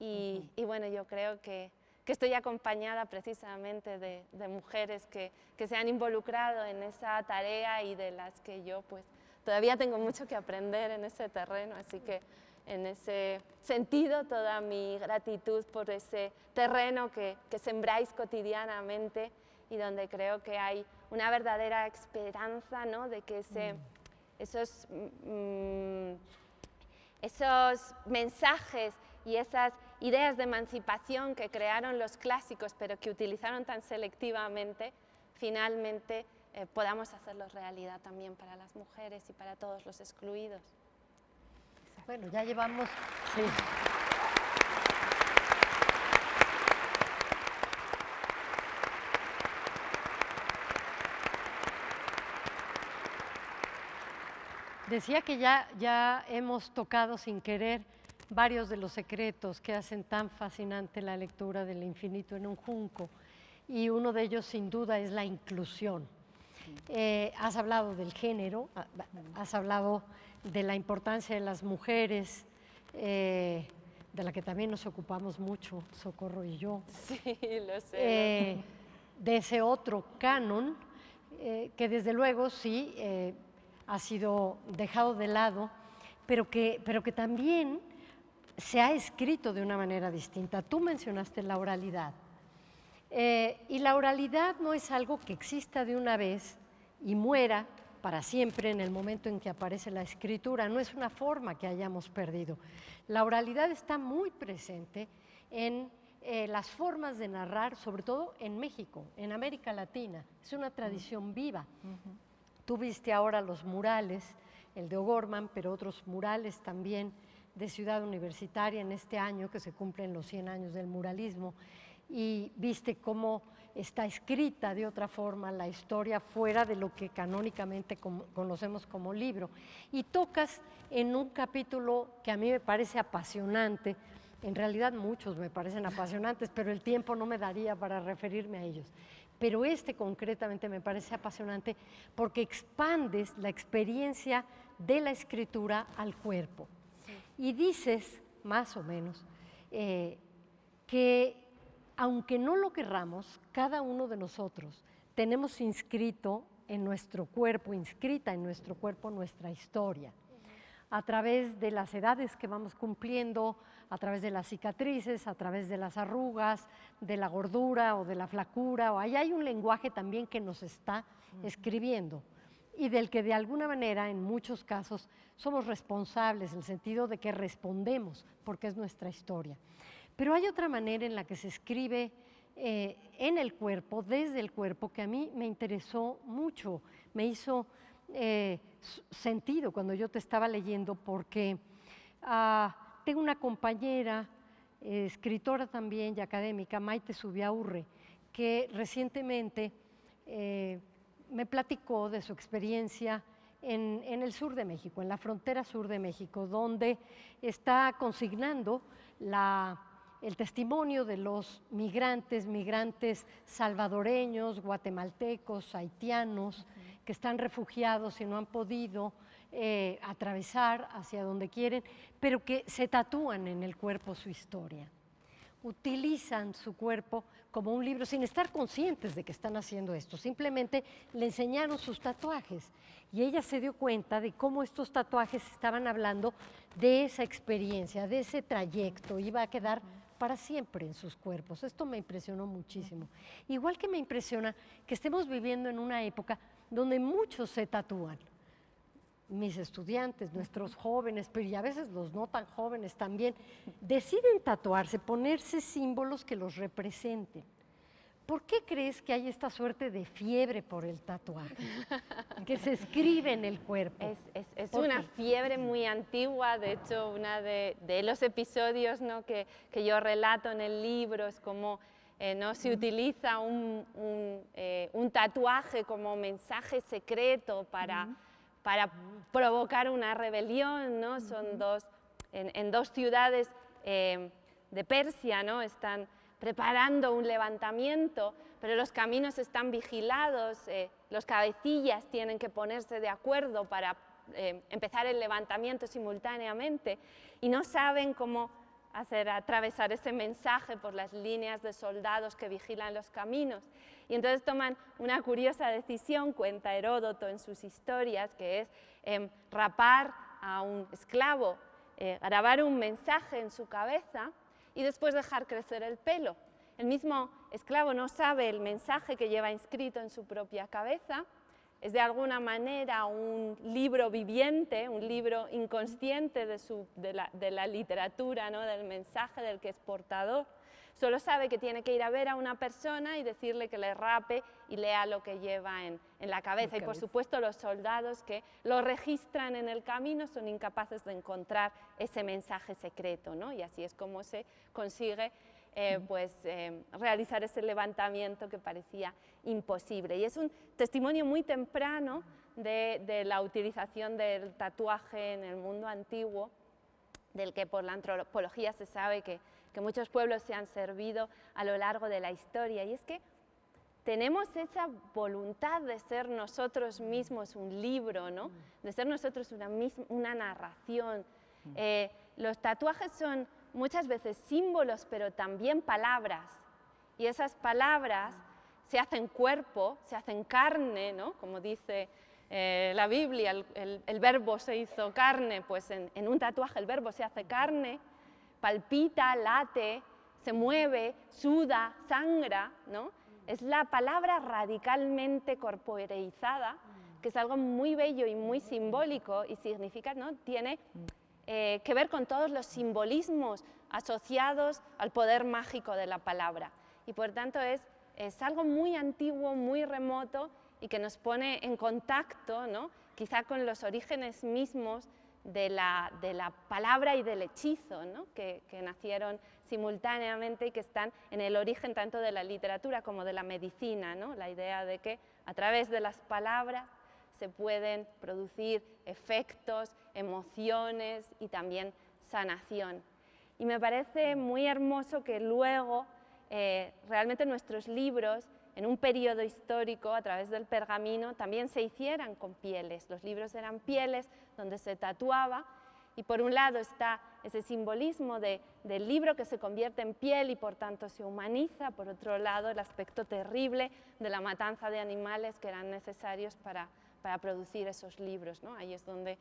[SPEAKER 3] y bueno, yo creo que estoy acompañada precisamente de mujeres que se han involucrado en esa tarea y de las que yo pues todavía tengo mucho que aprender en ese terreno, así que en ese sentido toda mi gratitud por ese terreno que sembráis cotidianamente y donde creo que hay una verdadera esperanza, ¿no? De que esos mensajes y esas ideas de emancipación que crearon los clásicos pero que utilizaron tan selectivamente, finalmente podamos hacerlos realidad también para las mujeres y para todos los excluidos.
[SPEAKER 2] Bueno, ya llevamos... Sí. Decía que ya hemos tocado sin querer varios de los secretos que hacen tan fascinante la lectura del infinito en un junco, y uno de ellos sin duda es la inclusión. Has hablado del género, has hablado de la importancia de las mujeres, de la que también nos ocupamos mucho, Socorro y yo.
[SPEAKER 3] Sí, lo sé.
[SPEAKER 2] De ese otro canon, que desde luego sí ha sido dejado de lado, pero que también se ha escrito de una manera distinta. Tú mencionaste la oralidad. Y la oralidad no es algo que exista de una vez y muera para siempre en el momento en que aparece la escritura, no es una forma que hayamos perdido. La oralidad está muy presente en las formas de narrar, sobre todo en México, en América Latina, es una tradición viva. Tú viste ahora los murales, el de O'Gorman, pero otros murales también de Ciudad Universitaria en este año que se cumplen los 100 años del muralismo, y viste cómo está escrita de otra forma la historia fuera de lo que canónicamente conocemos como libro. Y tocas en un capítulo que a mí me parece apasionante, en realidad muchos me parecen apasionantes, pero el tiempo no me daría para referirme a ellos. Pero este concretamente me parece apasionante porque expandes la experiencia de la escritura al cuerpo. Sí. Y dices, más o menos, que aunque no lo querramos, cada uno de nosotros tenemos inscrita en nuestro cuerpo nuestra historia. A través de las edades que vamos cumpliendo, a través de las cicatrices, a través de las arrugas, de la gordura o de la flacura, o ahí hay un lenguaje también que nos está escribiendo y del que de alguna manera en muchos casos somos responsables, en el sentido de que respondemos porque es nuestra historia. Pero hay otra manera en la que se escribe en el cuerpo, desde el cuerpo, que a mí me interesó mucho, me hizo sentido cuando yo te estaba leyendo, porque tengo una compañera, escritora también y académica, Maite Zubiaurre, que recientemente me platicó de su experiencia en el sur de México, en la frontera sur de México, donde está consignando el testimonio de los migrantes salvadoreños, guatemaltecos, haitianos, que están refugiados y no han podido atravesar hacia donde quieren, pero que se tatúan en el cuerpo su historia. Utilizan su cuerpo como un libro sin estar conscientes de que están haciendo esto. Simplemente le enseñaron sus tatuajes y ella se dio cuenta de cómo estos tatuajes estaban hablando de esa experiencia, de ese trayecto, iba a quedar para siempre en sus cuerpos. Esto me impresionó muchísimo. Igual que me impresiona que estemos viviendo en una época donde muchos se tatúan. Mis estudiantes, nuestros jóvenes, pero y a veces los no tan jóvenes también, deciden tatuarse, ponerse símbolos que los representen. ¿Por qué crees que hay esta suerte de fiebre por el tatuaje? Que se escribe en el cuerpo.
[SPEAKER 3] Es una fiebre muy antigua, de hecho, uno de los episodios, ¿no?, que yo relato en el libro es como ¿no? Se utiliza un tatuaje como mensaje secreto para provocar una rebelión, ¿no? Son en dos ciudades de Persia, ¿no? Están preparando un levantamiento, pero los caminos están vigilados, los cabecillas tienen que ponerse de acuerdo para empezar el levantamiento simultáneamente y no saben cómo atravesar ese mensaje por las líneas de soldados que vigilan los caminos. Y entonces toman una curiosa decisión, cuenta Heródoto en sus historias, que es rapar a un esclavo, grabar un mensaje en su cabeza y después dejar crecer el pelo. El mismo esclavo no sabe el mensaje que lleva inscrito en su propia cabeza, es de alguna manera un libro viviente, un libro inconsciente de la literatura, ¿no? Del mensaje del que es portador. Solo sabe que tiene que ir a ver a una persona y decirle que le rape y lea lo que lleva en la cabeza. Y por supuesto los soldados que lo registran en el camino son incapaces de encontrar ese mensaje secreto, ¿no? Y así es como se consigue realizar ese levantamiento que parecía imposible. Y es un testimonio muy temprano de la utilización del tatuaje en el mundo antiguo, del que por la antropología se sabe que muchos pueblos se han servido a lo largo de la historia. Y es que tenemos esa voluntad de ser nosotros mismos un libro, ¿no? De ser nosotros una narración. Los tatuajes son muchas veces símbolos, pero también palabras. Y esas palabras se hacen cuerpo, se hacen carne, ¿no? Como dice la Biblia, el verbo se hizo carne, pues en un tatuaje el verbo se hace carne, palpita, late, se mueve, suda, sangra, ¿no? Es la palabra radicalmente corporeizada, que es algo muy bello y muy simbólico y significa, ¿no? Tiene que ver con todos los simbolismos asociados al poder mágico de la palabra. Y por tanto es algo muy antiguo, muy remoto y que nos pone en contacto, ¿no? Quizá con los orígenes mismos de la palabra y del hechizo, ¿no? que nacieron simultáneamente y que están en el origen tanto de la literatura como de la medicina, ¿no? La idea de que a través de las palabras se pueden producir efectos, emociones y también sanación. Y me parece muy hermoso que luego realmente nuestros libros, en un periodo histórico, a través del pergamino, también se hicieran con pieles. Los libros eran pieles donde se tatuaba y por un lado está ese simbolismo del libro que se convierte en piel y por tanto se humaniza, por otro lado el aspecto terrible de la matanza de animales que eran necesarios para producir esos libros, ¿no? Ahí es donde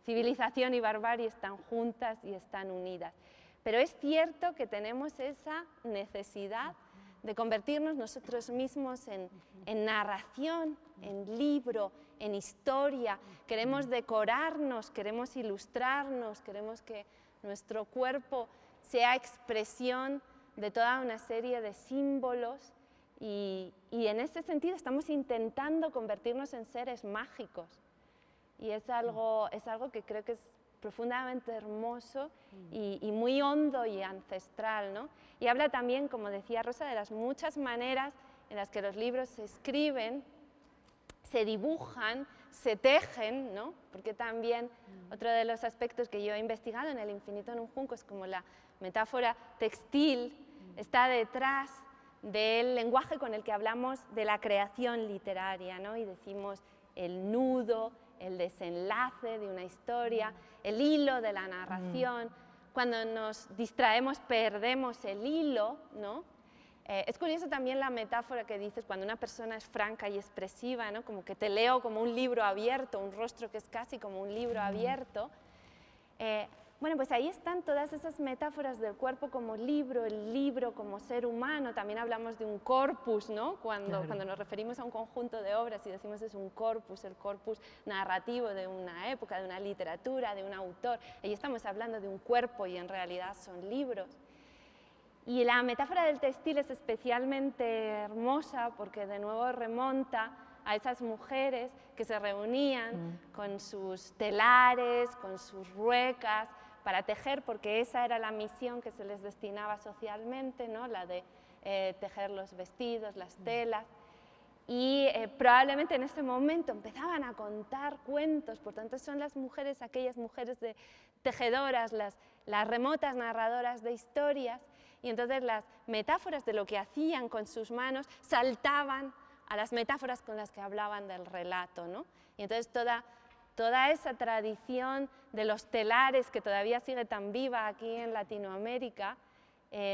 [SPEAKER 3] civilización y barbarie están juntas y están unidas. Pero es cierto que tenemos esa necesidad de convertirnos nosotros mismos en narración, en libro, en historia. Queremos decorarnos, queremos ilustrarnos, queremos que nuestro cuerpo sea expresión de toda una serie de símbolos y en ese sentido estamos intentando convertirnos en seres mágicos. Y es algo que creo que es profundamente hermoso y muy hondo y ancestral, ¿no? Y habla también, como decía Rosa, de las muchas maneras en las que los libros se escriben, se dibujan, se tejen, ¿no? Porque también otro de los aspectos que yo he investigado en El infinito en un junco es como la metáfora textil está detrás del lenguaje con el que hablamos de la creación literaria, ¿no? Y decimos el nudo, el desenlace de una historia, el hilo de la narración. Cuando nos distraemos perdemos el hilo, ¿no? Es curioso también la metáfora que dices cuando una persona es franca y expresiva, ¿no? Como que te leo como un libro abierto, un rostro que es casi como un libro abierto. Bueno, pues ahí están todas esas metáforas del cuerpo como libro, el libro como ser humano. También hablamos de un corpus, ¿no? Cuando nos referimos a un conjunto de obras y decimos es un corpus, el corpus narrativo de una época, de una literatura, de un autor. Ahí estamos hablando de un cuerpo y en realidad son libros. Y la metáfora del textil es especialmente hermosa porque de nuevo remonta a esas mujeres que se reunían con sus telares, con sus ruecas, para tejer, porque esa era la misión que se les destinaba socialmente, ¿no? La de tejer los vestidos, las telas. Y probablemente en ese momento empezaban a contar cuentos, por tanto son las mujeres, aquellas mujeres tejedoras, las remotas narradoras de historias, y entonces las metáforas de lo que hacían con sus manos saltaban a las metáforas con las que hablaban del relato, ¿no? Y entonces toda toda esa tradición de los telares que todavía sigue tan viva aquí en Latinoamérica,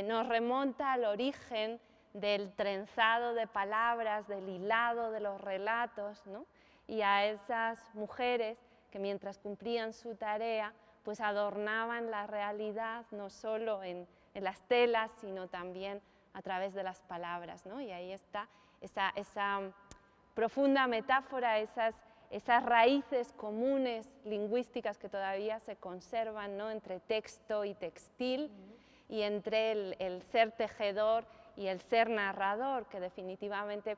[SPEAKER 3] nos remonta al origen del trenzado de palabras, del hilado de los relatos, ¿no? Y a esas mujeres que mientras cumplían su tarea, pues adornaban la realidad no solo en las telas, sino también a través de las palabras, ¿no? Y ahí está esa profunda metáfora, esas raíces comunes lingüísticas que todavía se conservan, ¿no? Entre texto y textil, y entre el ser tejedor y el ser narrador, que definitivamente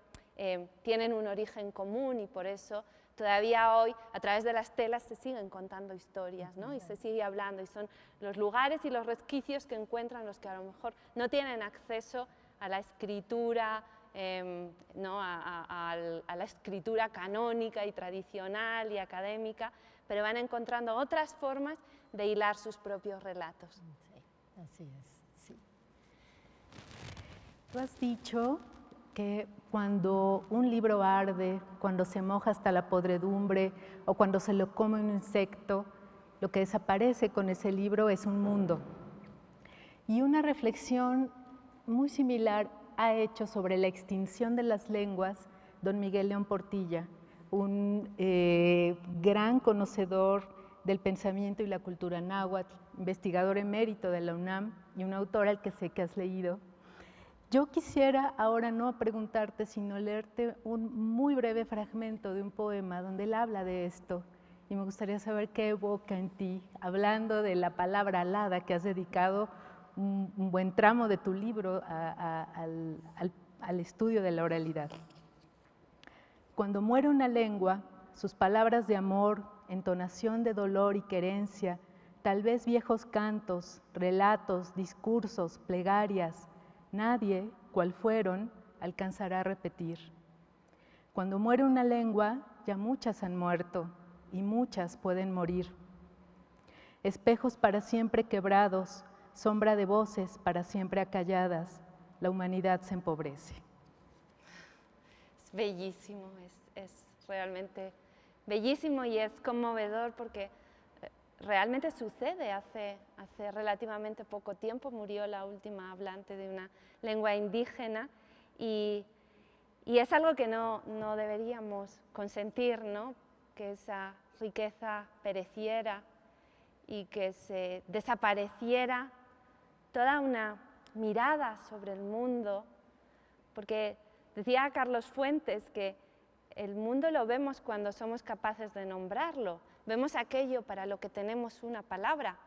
[SPEAKER 3] tienen un origen común, y por eso todavía hoy a través de las telas se siguen contando historias, ¿no? Y se sigue hablando, y son los lugares y los resquicios que encuentran los que a lo mejor no tienen acceso a la escritura, ¿no? a la escritura canónica y tradicional y académica, pero van encontrando otras formas de hilar sus propios relatos.
[SPEAKER 2] Sí, así es, sí.
[SPEAKER 4] Tú has dicho que cuando un libro arde, cuando se moja hasta la podredumbre o cuando se lo come un insecto, lo que desaparece con ese libro es un mundo. Y una reflexión muy similar ha hecho sobre la extinción de las lenguas don Miguel León Portilla, un gran conocedor del pensamiento y la cultura náhuatl, investigador emérito de la UNAM y un autor al que sé que has leído. Yo quisiera ahora no preguntarte, sino leerte un muy breve fragmento de un poema donde él habla de esto, y me gustaría saber qué evoca en ti, hablando de la palabra alada, que has dedicado un buen tramo de tu libro al estudio de la oralidad. Cuando muere una lengua, sus palabras de amor, entonación de dolor y querencia, tal vez viejos cantos, relatos, discursos, plegarias, nadie, cual fueron, alcanzará a repetir. Cuando muere una lengua, ya muchas han muerto y muchas pueden morir. Espejos para siempre quebrados, sombra de voces para siempre acalladas, la humanidad se empobrece.
[SPEAKER 3] Es bellísimo, es realmente bellísimo, y es conmovedor porque realmente sucede. Hace relativamente poco tiempo murió la última hablante de una lengua indígena, y es algo que no deberíamos consentir, ¿no? Que esa riqueza pereciera y que se desapareciera toda una mirada sobre el mundo, porque decía Carlos Fuentes que el mundo lo vemos cuando somos capaces de nombrarlo, vemos aquello para lo que tenemos una palabra.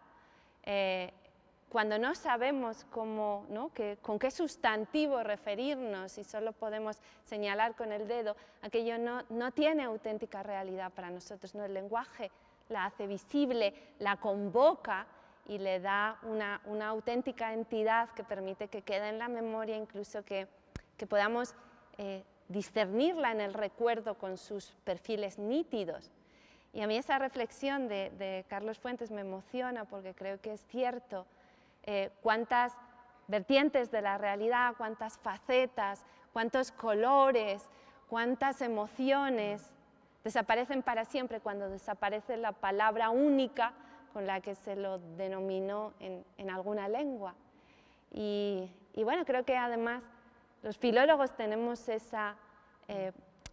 [SPEAKER 3] Cuando no sabemos cómo, ¿no? con qué sustantivo referirnos y solo podemos señalar con el dedo, aquello no tiene auténtica realidad para nosotros, ¿no? El lenguaje la hace visible, la convoca y le da una auténtica entidad que permite que quede en la memoria, incluso que podamos discernirla en el recuerdo con sus perfiles nítidos. Y a mí esa reflexión de Carlos Fuentes me emociona porque creo que es cierto. Cuántas vertientes de la realidad, cuántas facetas, cuántos colores, cuántas emociones desaparecen para siempre cuando desaparece la palabra única con la que se lo denominó en alguna lengua. Y bueno, creo que además los filólogos tenemos esa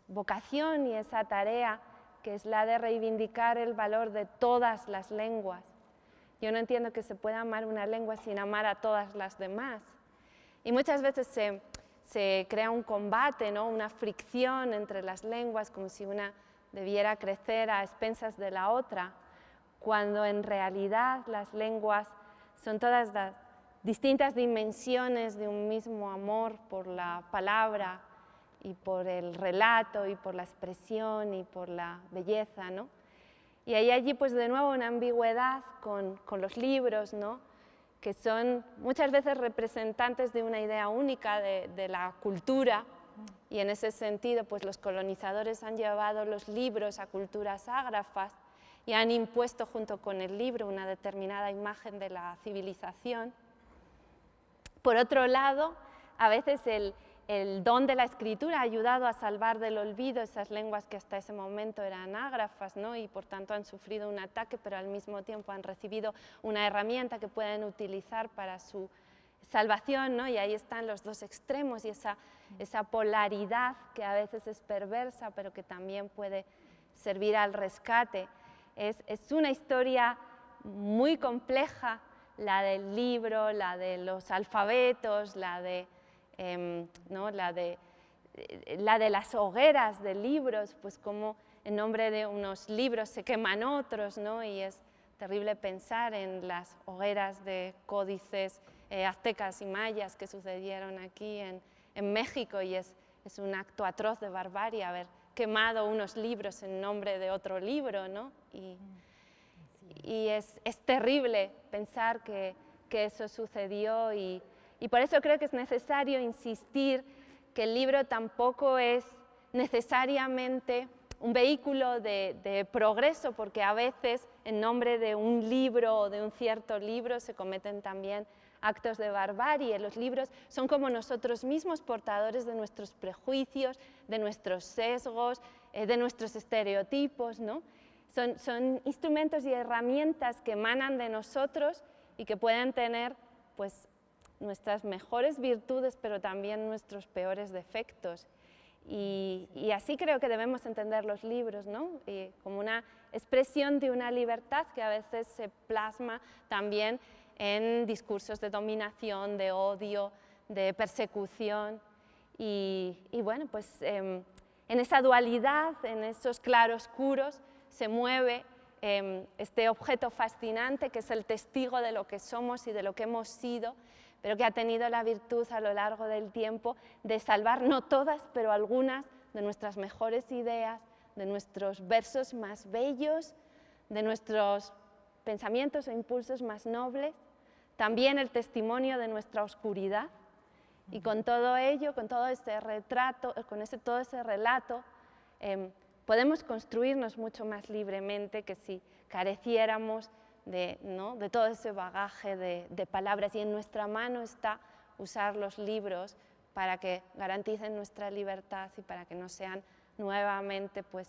[SPEAKER 3] vocación y esa tarea, que es la de reivindicar el valor de todas las lenguas. Yo no entiendo que se pueda amar una lengua sin amar a todas las demás. Y muchas veces se crea un combate, ¿no? Una fricción entre las lenguas, como si una debiera crecer a expensas de la otra, cuando en realidad las lenguas son todas las distintas dimensiones de un mismo amor por la palabra y por el relato y por la expresión y por la belleza, ¿no? Y hay allí pues de nuevo una ambigüedad con los libros, ¿no? Que son muchas veces representantes de una idea única de la cultura, y en ese sentido pues los colonizadores han llevado los libros a culturas ágrafas y han impuesto junto con el libro una determinada imagen de la civilización. Por otro lado, a veces el el don de la escritura ha ayudado a salvar del olvido esas lenguas que hasta ese momento eran ágrafas, ¿no? Y por tanto han sufrido un ataque, pero al mismo tiempo han recibido una herramienta que pueden utilizar para su salvación, ¿no? Y ahí están los dos extremos y esa polaridad que a veces es perversa, pero que también puede servir al rescate. Es una historia muy compleja, la del libro, la de los alfabetos, la de las hogueras de libros, pues como en nombre de unos libros se queman otros, ¿no? Y es terrible pensar en las hogueras de códices aztecas y mayas que sucedieron aquí en México, y es un acto atroz de barbarie haber quemado unos libros en nombre de otro libro, ¿no? Y es terrible pensar que eso sucedió, y por eso creo que es necesario insistir que el libro tampoco es necesariamente un vehículo de progreso, porque a veces en nombre de un libro o de un cierto libro se cometen también actos de barbarie. Los libros son como nosotros mismos, portadores de nuestros prejuicios, de nuestros sesgos, de nuestros estereotipos, ¿no? Son instrumentos y herramientas que emanan de nosotros y que pueden tener, pues, nuestras mejores virtudes, pero también nuestros peores defectos. Y así creo que debemos entender los libros, ¿no? Como una expresión de una libertad que a veces se plasma también en discursos de dominación, de odio, de persecución. Y bueno, pues en esa dualidad, en esos claroscuros, se mueve este objeto fascinante que es el testigo de lo que somos y de lo que hemos sido, pero que ha tenido la virtud a lo largo del tiempo de salvar, no todas, pero algunas de nuestras mejores ideas, de nuestros versos más bellos, de nuestros pensamientos o impulsos más nobles, también el testimonio de nuestra oscuridad. Y con todo ello, con todo este retrato, todo ese relato, podemos construirnos mucho más libremente que si careciéramos de todo ese bagaje de palabras, y en nuestra mano está usar los libros para que garanticen nuestra libertad y para que no sean nuevamente, pues,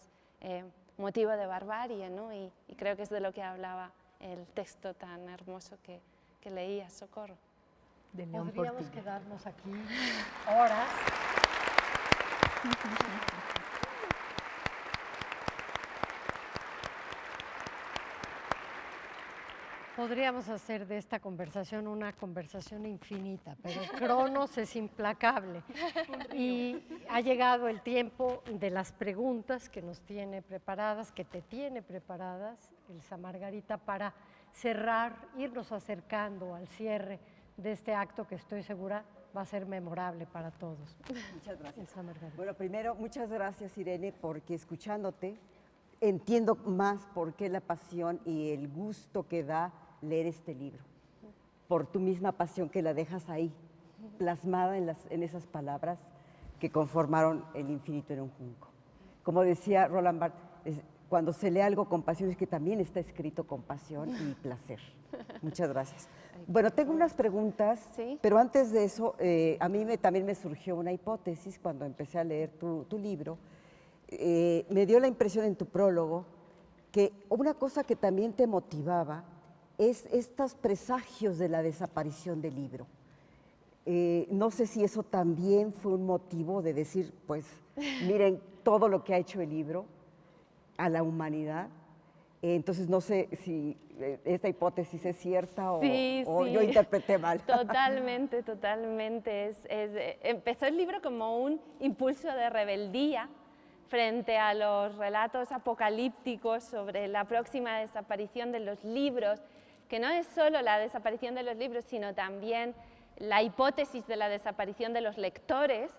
[SPEAKER 3] motivo de barbarie, ¿no? Y creo que es de lo que hablaba el texto tan hermoso que leía Socorro.
[SPEAKER 2] Podríamos quedarnos aquí horas. Podríamos hacer de esta conversación una conversación infinita, pero Cronos es implacable. Y ha llegado el tiempo de las preguntas que nos tiene preparadas, que te tiene preparadas, Elsa Margarita, para cerrar, irnos acercando al cierre de este acto que estoy segura va a ser memorable para todos.
[SPEAKER 1] Muchas gracias.
[SPEAKER 2] Elsa Margarita.
[SPEAKER 1] Bueno, primero, muchas gracias, Irene, porque escuchándote entiendo más por qué la pasión y el gusto que da leer este libro, por tu misma pasión que la dejas ahí, plasmada en esas palabras que conformaron el infinito en un junco. Como decía Roland Barthes, cuando se lee algo con pasión es que también está escrito con pasión y placer. Muchas gracias. Bueno, tengo unas preguntas,
[SPEAKER 3] ¿Sí?
[SPEAKER 1] pero antes de eso, a mí también me surgió una hipótesis cuando empecé a leer tu libro. Me dio la impresión en tu prólogo que una cosa que también te motivaba es estos presagios de la desaparición del libro. No sé si eso también fue un motivo de decir, pues, miren todo lo que ha hecho el libro a la humanidad. Entonces, no sé si esta hipótesis es cierta o yo interpreté mal.
[SPEAKER 3] Totalmente, totalmente. Empezó el libro como un impulso de rebeldía frente a los relatos apocalípticos sobre la próxima desaparición de los libros, que no es solo la desaparición de los libros, sino también la hipótesis de la desaparición de los lectores,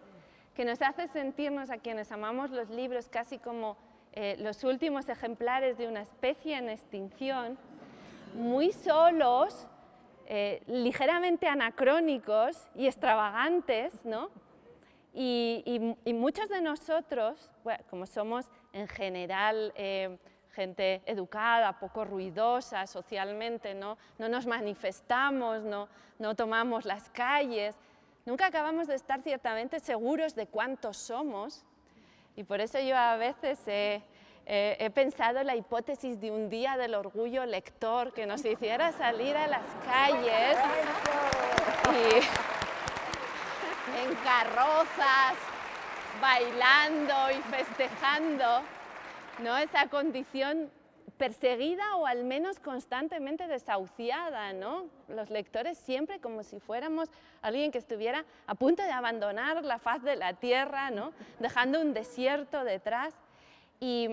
[SPEAKER 3] que nos hace sentirnos a quienes amamos los libros casi como los últimos ejemplares de una especie en extinción, muy solos, ligeramente anacrónicos y extravagantes, ¿no? Y muchos de nosotros, bueno, como somos en general gente educada, poco ruidosa socialmente, no nos manifestamos, no tomamos las calles, nunca acabamos de estar ciertamente seguros de cuántos somos, y por eso yo a veces he pensado en la hipótesis de un día del orgullo lector que nos hiciera salir a las calles y en carrozas, bailando y festejando, ¿no? Esa condición perseguida o al menos constantemente desahuciada, ¿no? Los lectores siempre como si fuéramos alguien que estuviera a punto de abandonar la faz de la tierra, ¿no? Dejando un desierto detrás. Y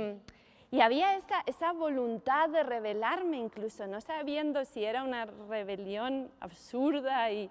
[SPEAKER 3] había esa voluntad de rebelarme incluso, no sabiendo si era una rebelión absurda y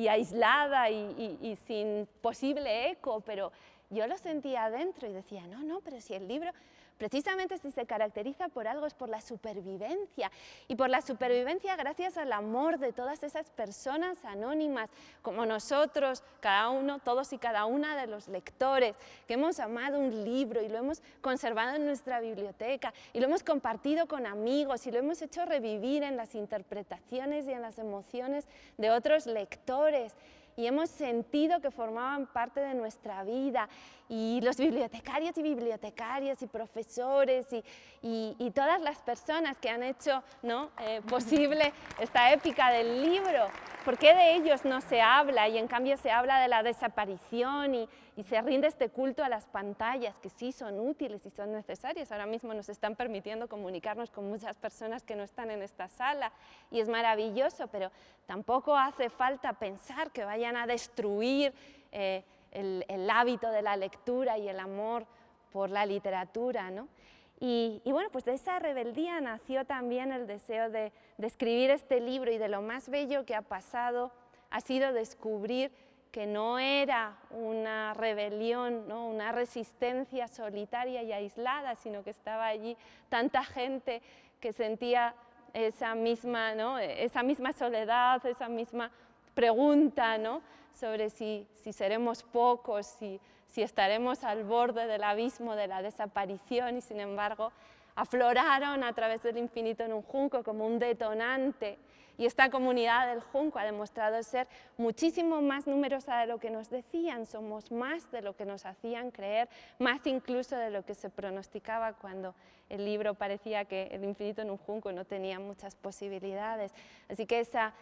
[SPEAKER 3] aislada y sin posible eco, pero yo lo sentía adentro y decía, no, pero si el libro, precisamente si se caracteriza por algo es por la supervivencia, y por la supervivencia gracias al amor de todas esas personas anónimas como nosotros, cada uno, todos y cada una de los lectores, que hemos amado un libro y lo hemos conservado en nuestra biblioteca y lo hemos compartido con amigos y lo hemos hecho revivir en las interpretaciones y en las emociones de otros lectores. Y hemos sentido que formaban parte de nuestra vida, y los bibliotecarios y bibliotecarias y profesores y todas las personas que han hecho, ¿no? Posible esta épica del libro. ¿Por qué de ellos no se habla y en cambio se habla de la desaparición y se rinde este culto a las pantallas, que sí son útiles y son necesarias? Ahora mismo nos están permitiendo comunicarnos con muchas personas que no están en esta sala y es maravilloso, pero tampoco hace falta pensar que vayan a destruir el hábito de la lectura y el amor por la literatura, ¿no? Y bueno, pues de esa rebeldía nació también el deseo de escribir este libro, y de lo más bello que ha pasado ha sido descubrir que no era una rebelión, ¿no? Una resistencia solitaria y aislada, sino que estaba allí tanta gente que sentía esa misma, ¿no? Esa misma soledad, esa misma pregunta, ¿no? Sobre si seremos pocos, si estaremos al borde del abismo de la desaparición, y sin embargo afloraron a través del infinito en un junco como un detonante, y esta comunidad del junco ha demostrado ser muchísimo más numerosa de lo que nos decían. Somos más de lo que nos hacían creer, más incluso de lo que se pronosticaba cuando el libro parecía que el infinito en un junco no tenía muchas posibilidades. Así que esa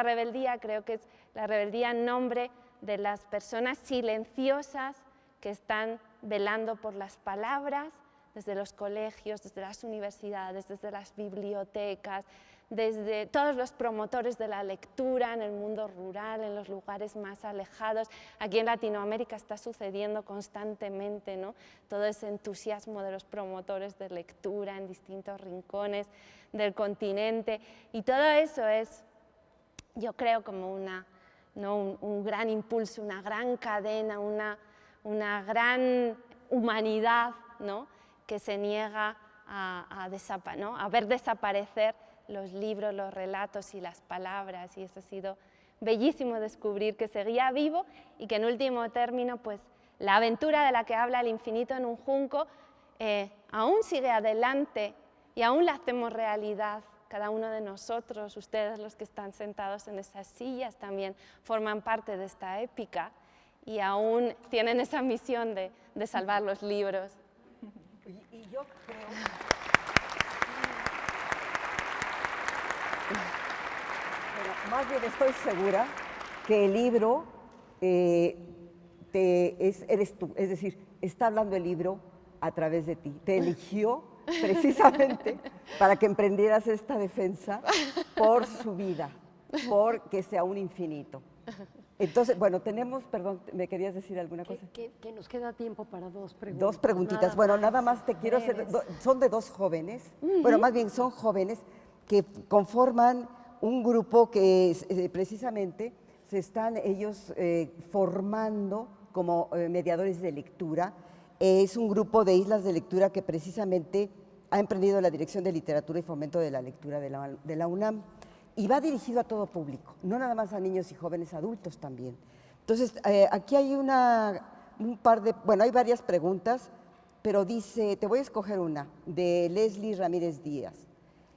[SPEAKER 3] rebeldía creo que es la rebeldía en nombre de las personas silenciosas que están velando por las palabras, desde los colegios, desde las universidades, desde las bibliotecas, desde todos los promotores de la lectura en el mundo rural, en los lugares más alejados. Aquí en Latinoamérica está sucediendo constantemente, ¿no? Todo ese entusiasmo de los promotores de lectura en distintos rincones del continente, y todo eso es, yo creo, como un gran impulso, una gran cadena, una gran humanidad, ¿no? Que se niega a ver desaparecer los libros, los relatos y las palabras, y eso ha sido bellísimo descubrir que seguía vivo, y que en último término pues la aventura de la que habla el infinito en un junco aún sigue adelante y aún la hacemos realidad. Cada uno de nosotros, ustedes los que están sentados en esas sillas, también forman parte de esta épica y aún tienen esa misión de salvar los libros.
[SPEAKER 1] Y yo creo... Bueno, más bien estoy segura que el libro eres tú, es decir, está hablando el libro a través de ti, te eligió precisamente para que emprendieras esta defensa por su vida, porque sea un infinito. Entonces, bueno, tenemos, perdón, ¿me querías decir alguna cosa?
[SPEAKER 2] Que nos queda tiempo para dos preguntas.
[SPEAKER 1] Dos preguntitas. Bueno, nada más te quiero hacer, son de dos jóvenes, bueno, más bien son jóvenes que conforman un grupo que precisamente se están ellos formando como mediadores de lectura. Es un grupo de islas de lectura que precisamente ha emprendido la Dirección de Literatura y Fomento de la Lectura de la UNAM, y va dirigido a todo público, no nada más a niños y jóvenes, adultos también. Entonces, aquí hay hay varias preguntas, pero dice, te voy a escoger una, de Leslie Ramírez Díaz.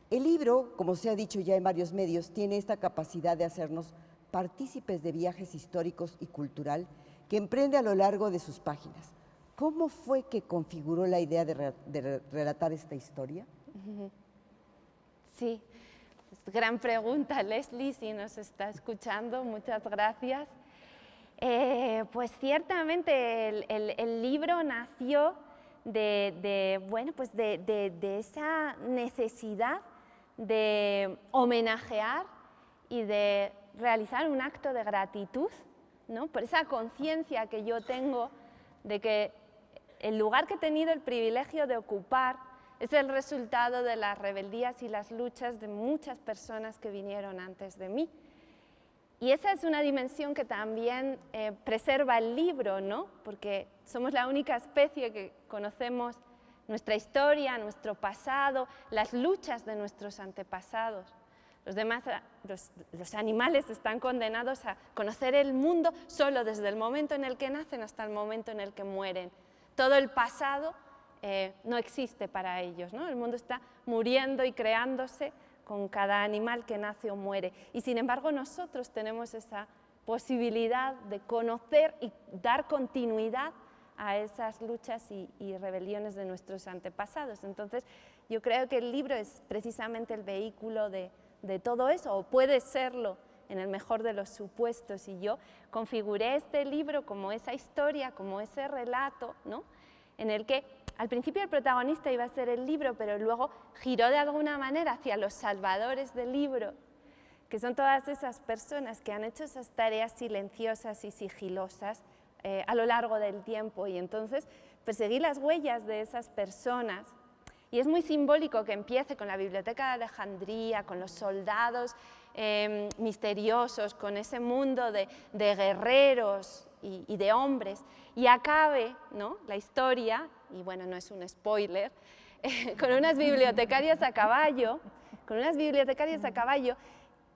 [SPEAKER 1] El libro, como se ha dicho ya en varios medios, tiene esta capacidad de hacernos partícipes de viajes históricos y cultural que emprende a lo largo de sus páginas. ¿Cómo fue que configuró la idea de relatar esta historia?
[SPEAKER 3] Sí, es gran pregunta, Leslie, si nos está escuchando, muchas gracias. Pues ciertamente el libro nació de esa necesidad de homenajear y de realizar un acto de gratitud, ¿no? Por esa conciencia que yo tengo de que el lugar que he tenido el privilegio de ocupar es el resultado de las rebeldías y las luchas de muchas personas que vinieron antes de mí. Y esa es una dimensión que también preserva el libro, ¿no? Porque somos la única especie que conocemos nuestra historia, nuestro pasado, las luchas de nuestros antepasados. Los demás, los animales están condenados a conocer el mundo solo desde el momento en el que nacen hasta el momento en el que mueren. Todo el pasado no existe para ellos, ¿no? El mundo está muriendo y creándose con cada animal que nace o muere. Y sin embargo nosotros tenemos esa posibilidad de conocer y dar continuidad a esas luchas y rebeliones de nuestros antepasados. Entonces yo creo que el libro es precisamente el vehículo de todo eso, o puede serlo en el mejor de los supuestos, y yo configuré este libro como esa historia, como ese relato, ¿no? En el que al principio el protagonista iba a ser el libro, pero luego giró de alguna manera hacia los salvadores del libro, que son todas esas personas que han hecho esas tareas silenciosas y sigilosas a lo largo del tiempo, y entonces perseguí las huellas de esas personas. Y es muy simbólico que empiece con la Biblioteca de Alejandría, con los soldados misteriosos, con ese mundo de guerreros y de hombres, y acabe, ¿no?, la historia, y bueno, no es un spoiler, con unas bibliotecarias a caballo,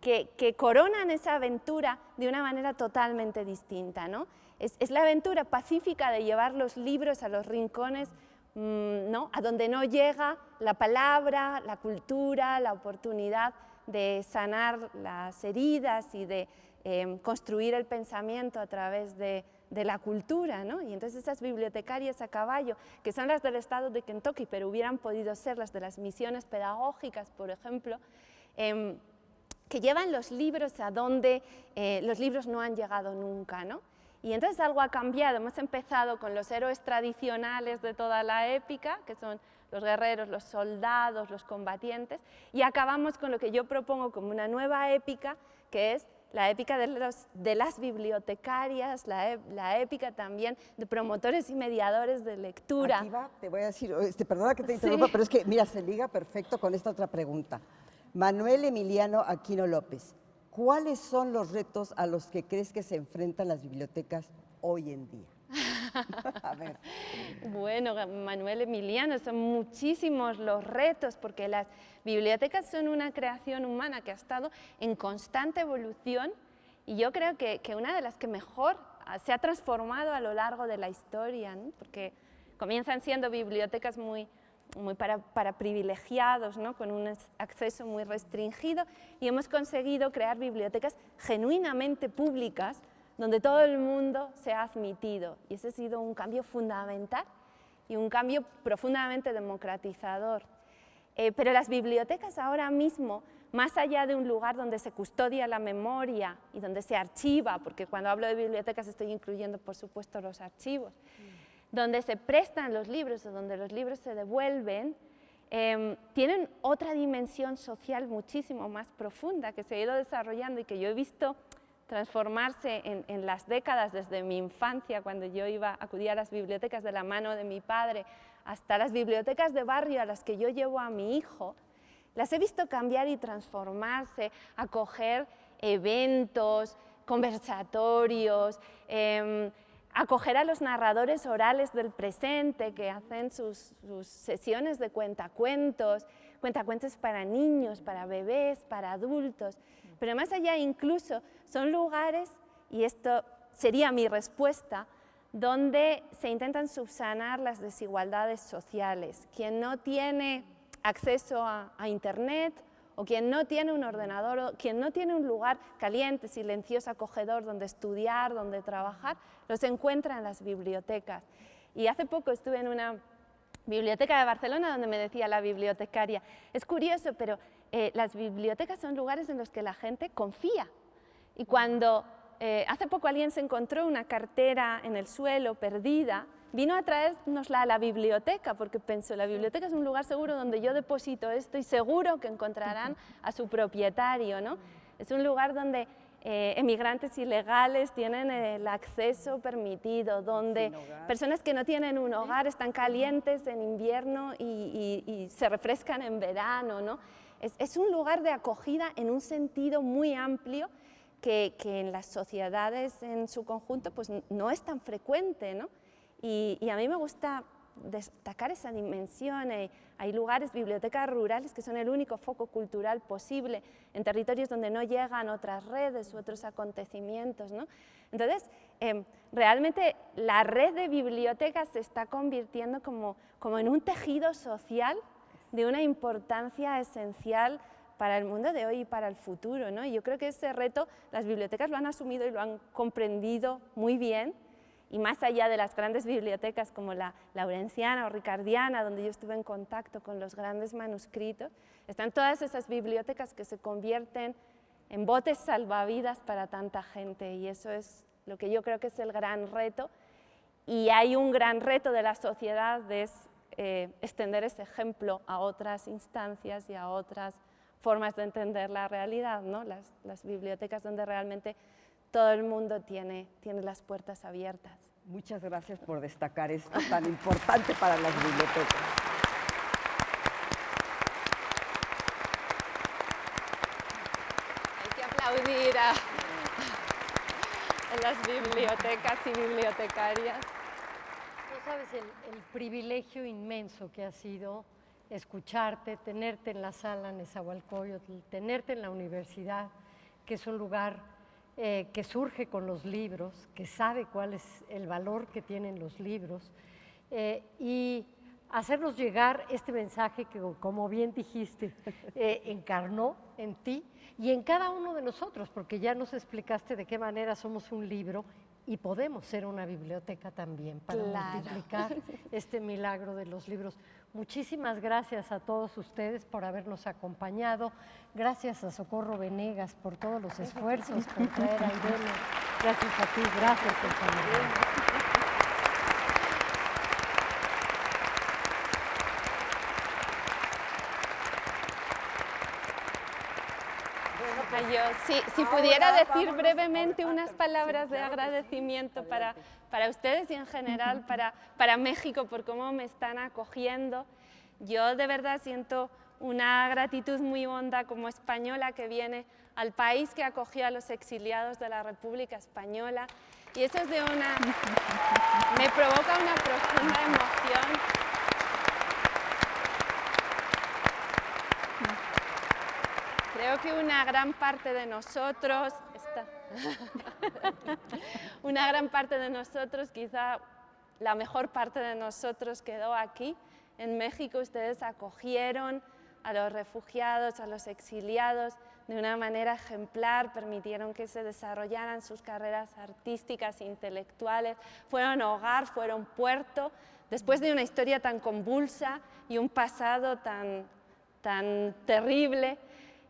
[SPEAKER 3] que coronan esa aventura de una manera totalmente distinta, ¿no? Es la aventura pacífica de llevar los libros a los rincones, ¿no?, a donde no llega la palabra, la cultura, la oportunidad de sanar las heridas y de construir el pensamiento a través de la cultura, ¿no? Y entonces esas bibliotecarias a caballo, que son las del estado de Kentucky, pero hubieran podido ser las de las misiones pedagógicas, por ejemplo, que llevan los libros a donde los libros no han llegado nunca, ¿no? Y entonces algo ha cambiado. Hemos empezado con los héroes tradicionales de toda la épica, que son los guerreros, los soldados, los combatientes, y acabamos con lo que yo propongo como una nueva épica, que es la épica de las bibliotecarias, la épica también de promotores y mediadores de lectura.
[SPEAKER 1] Aquí va, te voy a decir, perdona que te interrumpa, pero es que, mira, se liga perfecto con esta otra pregunta. Manuel Emiliano Aquino López, ¿cuáles son los retos a los que crees que se enfrentan las bibliotecas hoy en día? A ver.
[SPEAKER 3] Bueno, Manuel Emiliano, son muchísimos los retos, porque las bibliotecas son una creación humana que ha estado en constante evolución, y yo creo que una de las que mejor se ha transformado a lo largo de la historia, ¿no? Porque comienzan siendo bibliotecas muy para privilegiados, ¿no?, con un acceso muy restringido, y hemos conseguido crear bibliotecas genuinamente públicas donde todo el mundo se ha admitido, y ese ha sido un cambio fundamental y un cambio profundamente democratizador. Pero las bibliotecas ahora mismo, más allá de un lugar donde se custodia la memoria y donde se archiva, porque cuando hablo de bibliotecas estoy incluyendo, por supuesto, los archivos, donde se prestan los libros o donde los libros se devuelven, tienen otra dimensión social muchísimo más profunda que se ha ido desarrollando y que yo he visto transformarse en las décadas desde mi infancia, cuando yo acudía a las bibliotecas de la mano de mi padre, hasta las bibliotecas de barrio a las que yo llevo a mi hijo. Las he visto cambiar y transformarse, acoger eventos, conversatorios, acoger a los narradores orales del presente que hacen sus sesiones de cuentacuentos para niños, para bebés, para adultos. Pero más allá incluso son lugares, y esto sería mi respuesta, donde se intentan subsanar las desigualdades sociales. Quien no tiene acceso a Internet o quien no tiene un ordenador, o quien no tiene un lugar caliente, silencioso, acogedor, donde estudiar, donde trabajar, los encuentra en las bibliotecas. Y hace poco estuve en una biblioteca de Barcelona donde me decía la bibliotecaria, es curioso, pero las bibliotecas son lugares en los que la gente confía. Y cuando hace poco alguien se encontró una cartera en el suelo perdida, vino a traérnosla a la biblioteca porque pensó, la biblioteca es un lugar seguro donde yo deposito esto y seguro que encontrarán a su propietario, ¿no? Es un lugar donde emigrantes ilegales tienen el acceso permitido, donde personas que no tienen un hogar están calientes en invierno y se refrescan en verano, ¿no? Es un lugar de acogida en un sentido muy amplio que en las sociedades en su conjunto pues, no es tan frecuente, ¿no? Y a mí me gusta destacar esa dimensión. Hay lugares, bibliotecas rurales, que son el único foco cultural posible en territorios donde no llegan otras redes u otros acontecimientos, ¿no? Entonces, realmente la red de bibliotecas se está convirtiendo como en un tejido social de una importancia esencial para el mundo de hoy y para el futuro, ¿no? Y yo creo que ese reto las bibliotecas lo han asumido y lo han comprendido muy bien, y más allá de las grandes bibliotecas como la Laurenciana o Ricardiana, donde yo estuve en contacto con los grandes manuscritos, están todas esas bibliotecas que se convierten en botes salvavidas para tanta gente, y eso es lo que yo creo que es el gran reto. Y hay un gran reto de la sociedad de extender ese ejemplo a otras instancias y a otras formas de entender la realidad, ¿no? Las bibliotecas donde realmente todo el mundo tiene las puertas abiertas.
[SPEAKER 1] Muchas gracias por destacar esto tan importante para las bibliotecas.
[SPEAKER 3] Hay que aplaudir a las bibliotecas y bibliotecarias.
[SPEAKER 2] Tú sabes el privilegio inmenso que ha sido escucharte, tenerte en la sala Nezahualcóyotl, tenerte en la universidad, que es un lugar que surge con los libros, que sabe cuál es el valor que tienen los libros, y hacernos llegar este mensaje que, como bien dijiste, encarnó en ti y en cada uno de nosotros, porque ya nos explicaste de qué manera somos un libro y podemos ser una biblioteca también para multiplicar este milagro de los libros. Muchísimas gracias a todos ustedes por habernos acompañado. Gracias a Socorro Venegas por todos los esfuerzos por traer a Irene. Gracias a ti, gracias, compañero.
[SPEAKER 3] Si pudiera decir brevemente unas palabras de agradecimiento para ustedes y en general para México por cómo me están acogiendo. Yo de verdad siento una gratitud muy honda como española que viene al país que acogió a los exiliados de la República Española, y eso es me provoca una profunda emoción. Creo que una gran parte de nosotros, quizá la mejor parte de nosotros quedó aquí. En México ustedes acogieron a los refugiados, a los exiliados de una manera ejemplar, permitieron que se desarrollaran sus carreras artísticas e intelectuales, fueron hogar, fueron puerto, después de una historia tan convulsa y un pasado tan terrible.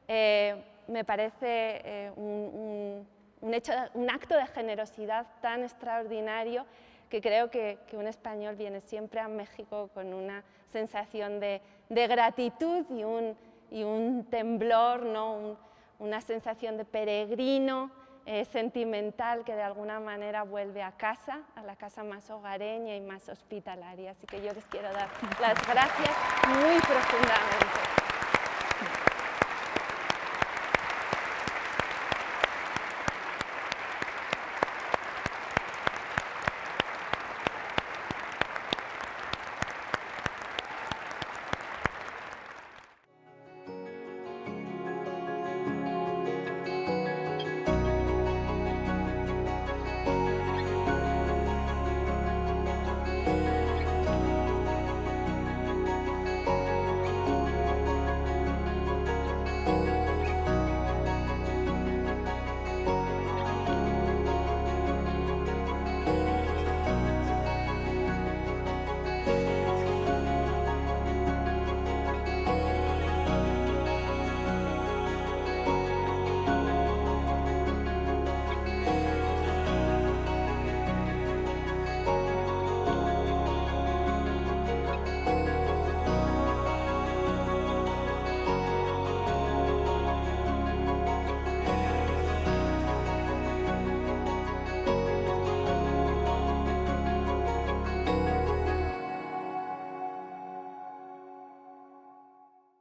[SPEAKER 3] Me parece un acto de generosidad tan extraordinario que creo que un español viene siempre a México con una sensación de gratitud y un temblor, ¿no? Una sensación de peregrino, sentimental, que de alguna manera vuelve a casa, a la casa más hogareña y más hospitalaria. Así que yo les quiero dar las gracias muy profundamente.